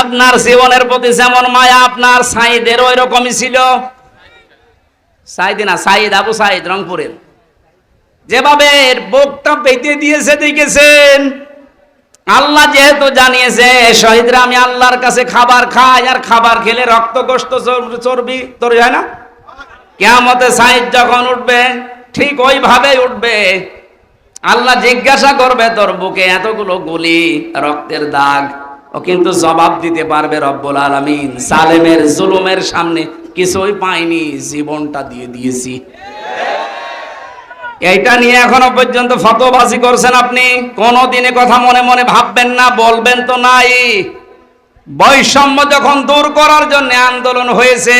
আপনার জীবনের প্রতি যেমন মায়া আপনার সাঈদের ওই রকমই ছিল। সাঈদ না, সাঈদ আবু সাঈদ রংপুরের, যেভাবে বুকটা পেতে দিয়েছে দেখেছেন। আল্লাহ যেহেতু জানিয়েছে শহীদরা আমি আল্লাহর কাছে খাবার খাই, আর খাবার খেলে রক্ত গোশত চর্বি তৈরি হয় না, কিয়ামতে সাঈদ যখন উঠবে ঠিক ওইভাবেই উঠবে। আল্লাহ জিজ্ঞাসা করবে, তোর বুকে এতগুলো গুলি, রক্তের দাগ, ও কিন্তু জবাব দিতে পারবে রব্বুল আলামিন জালেমের জুলুমের সামনে কিছুই পাইনি, জীবনটা দিয়ে দিয়েছি। এইটা নিয়ে এখনো পর্যন্ত ফতোয়াবাজি করছেন আপনি। কোনদিনে কথা মনে মনে ভাববেন না, বলবেন তো নাই। বৈষম্য যখন দূর করার জন্য আন্দোলন হয়েছে,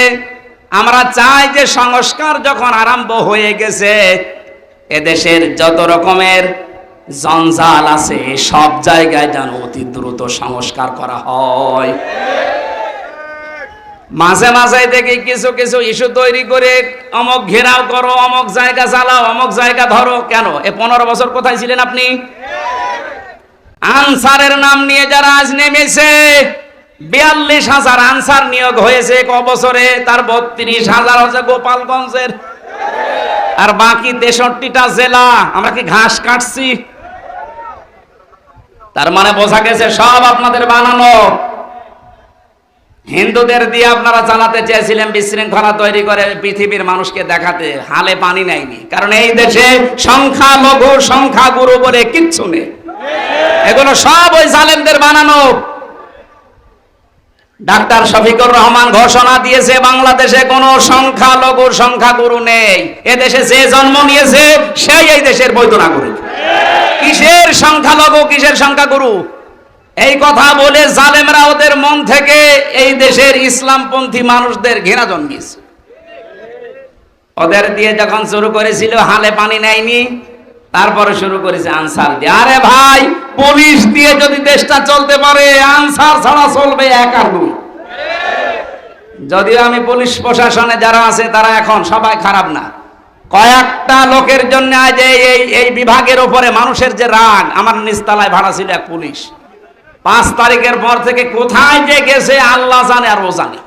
আমরা চাই যে সংস্কার যখন আরম্ভ হয়ে গেছে, এদেশের যত রকমের জঞ্জাল আছে সব জায়গায় যেন অতি দ্রুত সংস্কার করা হয়। মাঝে মাঝে দেখি কিছু কিছু ইস্যু তৈরি করে অমুক ঘেরাও করো, অমুক জায়গা চালাও, অমুক জায়গা ধরো। কেন? 15 বছর কোথায় ছিলেন আপনি? আনসারের নাম নিয়ে যারা আজ নেমেছে, 42,000 আনসার নিয়োগ হয়েছে ক বছরে, তার 32,000 হচ্ছে গোপালগঞ্জের, আর বাকি 63টা জেলা। আমরা কি ঘাস কাটছি? তার মানে বোঝা গেছে সব আপনাদের বানানো। হিন্দুদের দিয়ে আপনারা চালাতে চেয়েছিলেন বিশৃঙ্খলা তৈরি করে পৃথিবীর মানুষকে দেখাতে, হালে পানি নেয়নি। কারণ এই দেশে সংখ্যালঘু সংখ্যাগুরু বলে কিচ্ছু নেই, এগুলো সব ওই জালেমদের বানানো। ডাক্তার শফিকুর রহমান ঘোষণা দিয়েছে বাংলাদেশে কোনো সংখ্যালঘু সংখ্যাগুরু নেই। এদেশে যে জন্ম নিয়েছে সেই এই দেশের বৈধ নাগরিক। কিসের সংখ্যালঘু, কিসের সংখ্যাগুরু? এই কথা বলে জালেমরা ওদের মন থেকে এই দেশের ইসলামপন্থী মানুষদের ঘৃণা জন্মিয়েছে। ওদের দিয়ে যখন শুরু করেছিল হালে পানি নেয়নি, তারপরে শুরু করেছে আনসার দিয়ে। আরে ভাই, পুলিশ দিয়ে যদি দেশটা চলতে পারে, আনসার ছাড়া চলবে এক আর দুই। যদিও আমি পুলিশ প্রশাসনে যারা আছে তারা এখন সবাই খারাপ না, কয়েকটা লোকের জন্য আজ এই বিভাগের উপরে মানুষের যে রাগ। আমার নিচতলায় ভাড়া ছিল এক পুলিশ, 5 তারিখের পর থেকে কোথায় যে গেছে আল্লাহ জানে আর ও জানে।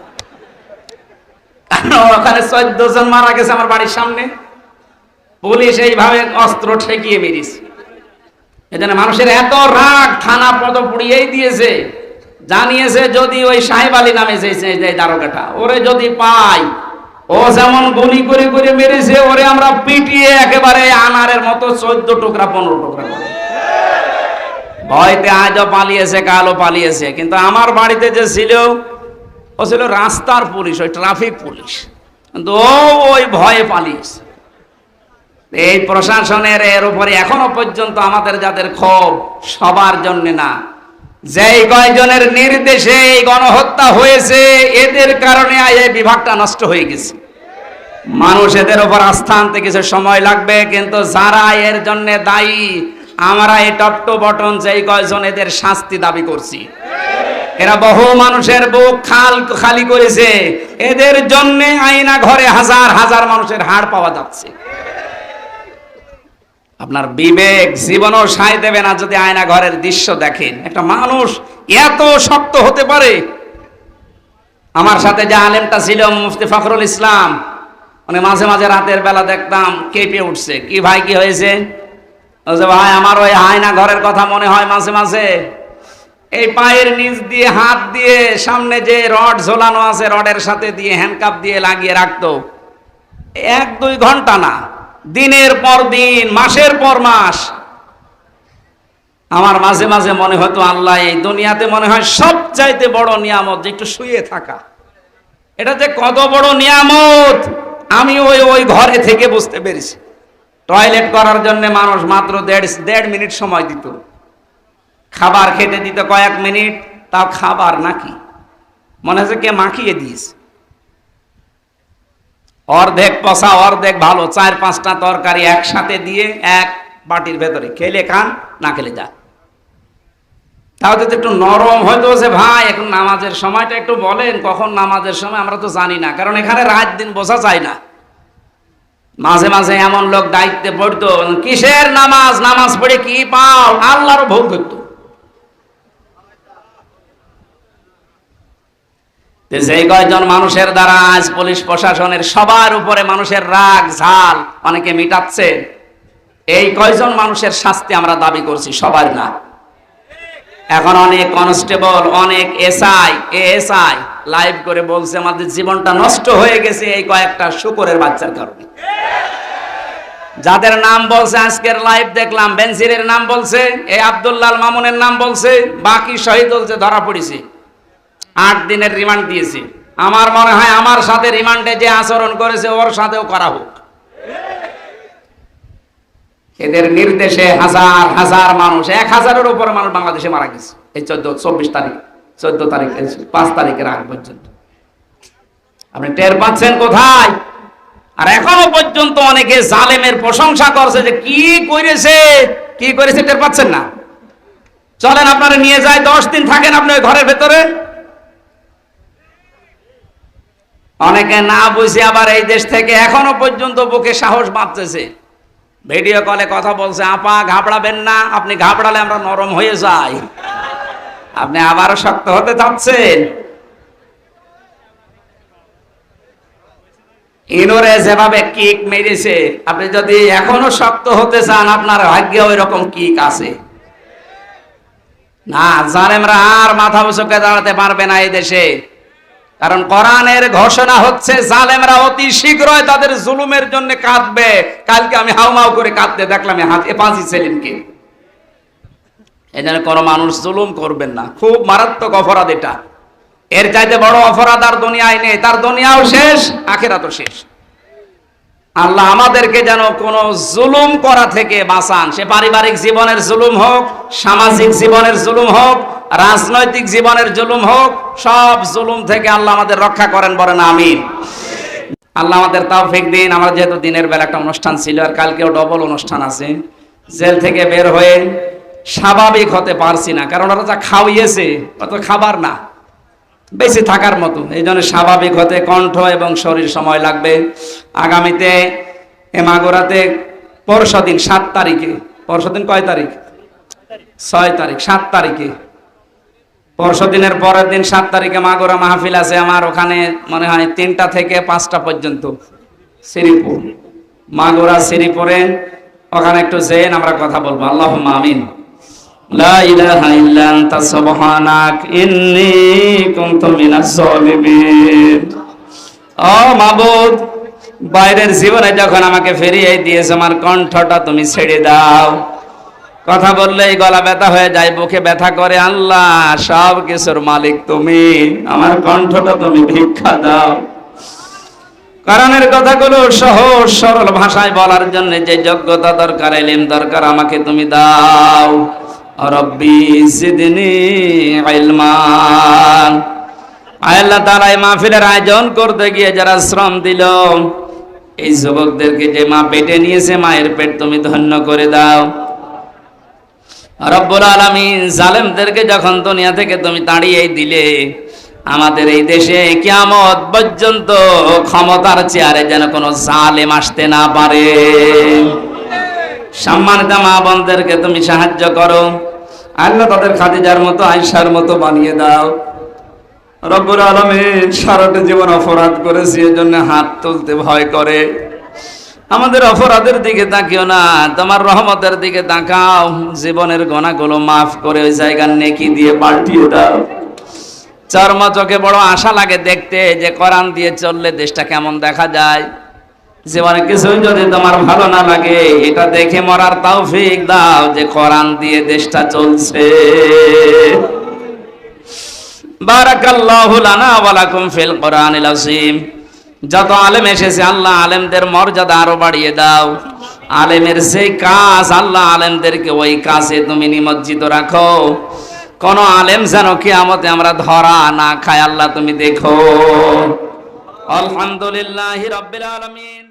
ওখানে 14 জন মারা গেছে আমার বাড়ির সামনে। পুলিশ এইভাবে অস্ত্র ঠেকিয়ে মেরেছে। এজন্য মানুষের এত রাগ, থানা পদ পুড়িয়েই দিয়েছে। জানিয়েছে যদি ওই সাহেব আলী নামে যে দারোগাটা, ওরে যদি পাই, ও যেমন গুলি করে করে মেরেছে, ওরে আমরা পিটিয়ে একেবারে আনারের মতো 14 টুকরা 15 টুকরা করে। ভয়তে আজও পালিয়েছে, কালও পালিয়েছে। কিন্তু আমার বাড়িতে যে ছিল, ও ছিল রাস্তার পুলিশ, ওই ট্রাফিক পুলিশ, কিন্তু ওই ভয়ে পালিয়েছে। এই প্রশাসনের এর উপরে এখনো পর্যন্ত আমাদের যাদের ক্ষোভ, সবার জন্য না, যেই কয়জনের নির্দেশে এই গণহত্যা হয়েছে, এদের কারণে এই বিভাগটা নষ্ট হয়ে গেছে। মানুষ এদের উপর আস্থা আনতে কিছু সময় লাগবে, কিন্তু যারা এর জন্য দায়ী, আমরা এই টপ টু বটন যেই কয়জন এদের শাস্তি দাবি করছি, এরা বহু মানুষের বুক খালি করেছে। এদের জন্য আয়না ঘরে হাজার হাজার মানুষের হাড় পাওয়া যাচ্ছে। আপনার বিবেক জীবনও সায় দেবে না যদি আয়না ঘরের দৃশ্য দেখেন। একটা মানুষ এত শক্ত হতে পারে? আমার সাথে যে আলেমটা ছিল মুফতি ফখরুল ইসলাম, মানে মাঝে মাঝে রাতের বেলা দেখতাম কেঁপে উঠছে। কি ভাই কি হয়েছে? বলছে ভাই আমার ওই আয়না ঘরের কথা মনে হয় মাঝে মাঝে। এই পায়ের নিচ দিয়ে হাত দিয়ে সামনে যে রড ঝোলানো আছে, রডের সাথে দিয়ে হ্যান্ডকাপ দিয়ে লাগিয়ে রাখতো, 1-2 ঘন্টা না, দিনের পর দিন, মাসের পর মাস। আমার মাঝে মাঝে মনে হতো আল্লাহ এই দুনিয়াতে মনে হয় সবচাইতে বড় নিয়ামত যে একটু শুয়ে থাকা। এটা যে কত বড় নিয়ামত আমি ওই ঘরে থেকে বুঝতে পেরেছি। টয়লেট করার জন্য মানুষ মাত্র 1.5 মিনিট সময় দিত, খাবার খেতে দিত কয়েক মিনিট, তাও খাবার নাকি মনে হচ্ছে কে মাখিয়ে দিয়েছে। অর্ধেক পচা অর্ধেক ভালো 4-5টা তরকারি একসাথে দিয়ে এক বাটির ভেতরে, খেলে খান না খেলে যা। তাও তো একটু নরম হয়তো যে ভাই এখন নামাজের সময়টা একটু বলেন, কখন নামাজের সময় আমরা তো জানি না, কারণ এখানে রাত দিন বোঝা যায় না। মাঝে মাঝে এমন লোক দায়িত্বে পড়তো, কিসের নামাজ, নামাজ পড়ে কি পাও, আল্লাহরও ভোগ করতো। যেই কয়জন মানুষের দ্বারা আজ পুলিশ প্রশাসনের সবার উপরে মানুষের রাগ ঝাল অনেকে মিটাচ্ছে, এই কয়জন মানুষের শাস্তি আমরা দাবি করছি, সবার না। এখন অনেক কনস্টেবল, অনেক এএসআই লাইভ করে বলছে আমাদের জীবনটা নষ্ট হয়ে গেছে এই কয়েকটা শুকরের বাচ্চার কারণে। যাদের নাম বলছে আজকের লাইভ দেখলাম, বেনজিরের নাম বলছে, এই আব্দুল্লাহ মামুনের নাম বলছে, বাকি শহীদ বলছে ধরা পড়েছে, 8 দিনের রিমান্ড দিয়েছে। আমার মনে হয় আমার সাথে রিমান্ডে যে আচরণ করেছে ওর সাথেও করা হোক। এদের নির্দেশে হাজার হাজার মানুষ, 1000-এর উপর মানুষ বাংলাদেশে মারা গেছে এই 14 তারিখ 5 তারিখের আগ পর্যন্ত। আপনি টের পাচ্ছেন কোথায়? আর এখনো পর্যন্ত অনেকে জালেমের প্রশংসা করছে যে কি করেছে টের পাচ্ছেন না। চলেন আপনারা নিয়ে যায়, 10 দিন থাকেন আপনি ওই ঘরের ভেতরে। অনেকে না বুঝে আবার এই দেশ থেকে এখনো পর্যন্ত বুকে সাহস বাঁধতেছে, ভিডিও কলে কথা বলছে, আপা ঘাবড়াবেন না, আপনি ঘাবড়ালে আমরা নরম হয়ে যাই। আপনি আবারও শক্ত হতে চাচ্ছেন? ইনোরে যেভাবে কিক মেরেছে, আপনি যদি এখনো শক্ত হতে চান আপনার ভাগ্যে ওই রকম কিক আছে না। জালেমরা আর মাথা উঁচুকে দাঁড়াতে পারবে না এই দেশে, কারণ কোরআনের ঘোষণা হচ্ছে জালেমরা অতি শীঘ্রই তাদের জুলুমের জন্য কাঁদবে। কালকে আমি হাউমাউ করে কাঁদতে দেখলাম হাতে পাঁচি সেলিমকে। এই জন্য কোনো মানুষ জুলুম করবেন না, খুব মারাত্মক অপরাধ এটা। এর চাইতে বড় অপরাধ আর দুনিয়ায় নেই, তার দুনিয়াও শেষ, আখিরাতও শেষ। আল্লাহ আমাদেরকে যেন কোনো জুলুম করা থেকে বাঁচান, সে পারিবারিক জীবনের জুলুম হোক, সামাজিক জীবনের জুলুম হোক, রাজনৈতিক জীবনের জুলুম হোক, সব জুলুম থেকে আল্লাহ আমাদের রক্ষা করেন, বলেন আমিন। আল্লাহ আমাদের তৌফিক দিন। আমার যেহেতু দিনের বেলা একটা অনুষ্ঠান ছিল আর কালকেও ডবল অনুষ্ঠান আছে, জেল থেকে বের হয়ে স্বাভাবিক হতে পারছি না, কারণ ওরা যা খাওয়িয়েছে অত খাবার না, বেঁচে থাকার মতো। এই জন্য স্বাভাবিক হতে কণ্ঠ এবং শরীর সময় লাগবে। আগামীতে মাগুরাতে পরশুদিন 7 তারিখে, পরশুদিন কয় তারিখ? 6 তারিখ, 7 তারিখে, পরশুদিনের পরের দিন 7 তারিখে মাগুরা মাহফিল আছে আমার। ওখানে মনে হয় 3টা থেকে 5টা পর্যন্ত শ্রীপুর, মাগুরা শ্রীপুরে, ওখানে একটু যেন আমরা কথা বলবো। আল্লাহুম্মা আমিন। লা ইলাহা ইল্লা আনতা সুবহানাক ইন্নী কুনতু মিনাজ জালিমিন। ও মাবুদ, বাইরের জীবনে যখন আমাকে ফিরিয়ে দিয়েছো, আমার কণ্ঠটা তুমি ছেড়ে দাও। কথা বললেই গলা ব্যথা হয়ে যায়, বুকে ব্যথা করে। আল্লাহ, সব কিছুর মালিক তুমি, আমার কণ্ঠটা তুমি ভিক্ষা দাও। কোরআনের কথাগুলো সহজ সরল ভাষায় বলার জন্য যে যোগ্যতা দরকার, ইলম দরকার, আমাকে তুমি দাও। রব্বি জিদনি ইলমা। আল্লাহ তাআলা এই মাহফিলের আয়োজন করতে গিয়ে যারা শ্রম দিল, এই যুবকদেরকে যে মা পেটে নিয়েছে, মায়ের পেট তুমি ধন্য করে দাও। রব্বুল আলামিন, জালেমদেরকে যখন দুনিয়া থেকে তুমি তাড়িয়ে দিলে, আমাদের এই দেশে কিয়ামত পর্যন্ত ক্ষমতার চেয়ারে যেন কোনো জালেম আসতে না পারে। সম্মানিত মা বোনদেরকে তুমি সাহায্য করো আল্লাহ, তাদের খাদিজার মতো আয়েশার মতো বানিয়ে দাও রব্বুল আলামিন। সারাটা জীবন অপরাধ করেছি, এজন্য হাত তুলতে ভয় করে। আমাদের অপরাধের দিকে তাকিও না, তোমার রহমতের দিকে তাকাও। জীবনের গুনাহগুলো মাফ করে ওই জায়গার নেকি দিয়ে পাল্টিয়ে দাও। চর্ম চোখে বড় আশা লাগে দেখতে যে কোরআন দিয়ে চললে দেশটা কেমন দেখা যায়। জীবনে কিছুই যদি তোমার ভালো না লাগে, এটা দেখে মরার তৌফিক দাও যে কোরআন দিয়ে দেশটা চলছে। বারাকাল্লাহু লানা ওয়া লাকুম ফিল কোরআনিল আযীম। যত আলেম এসেছে আল্লাহ আলেমদের মর্যাদা আরো বাড়িয়ে দাও। আলেমের সেই কাজ আল্লাহ আলেমদেরকে ওই কাজে তুমি নিমজ্জিত রাখো। কোন আলেম যেন কিয়ামতে আমরা ধরা না খাই আল্লাহ তুমি দেখো। আলহামদুলিল্লাহি রাব্বিল আলামিন।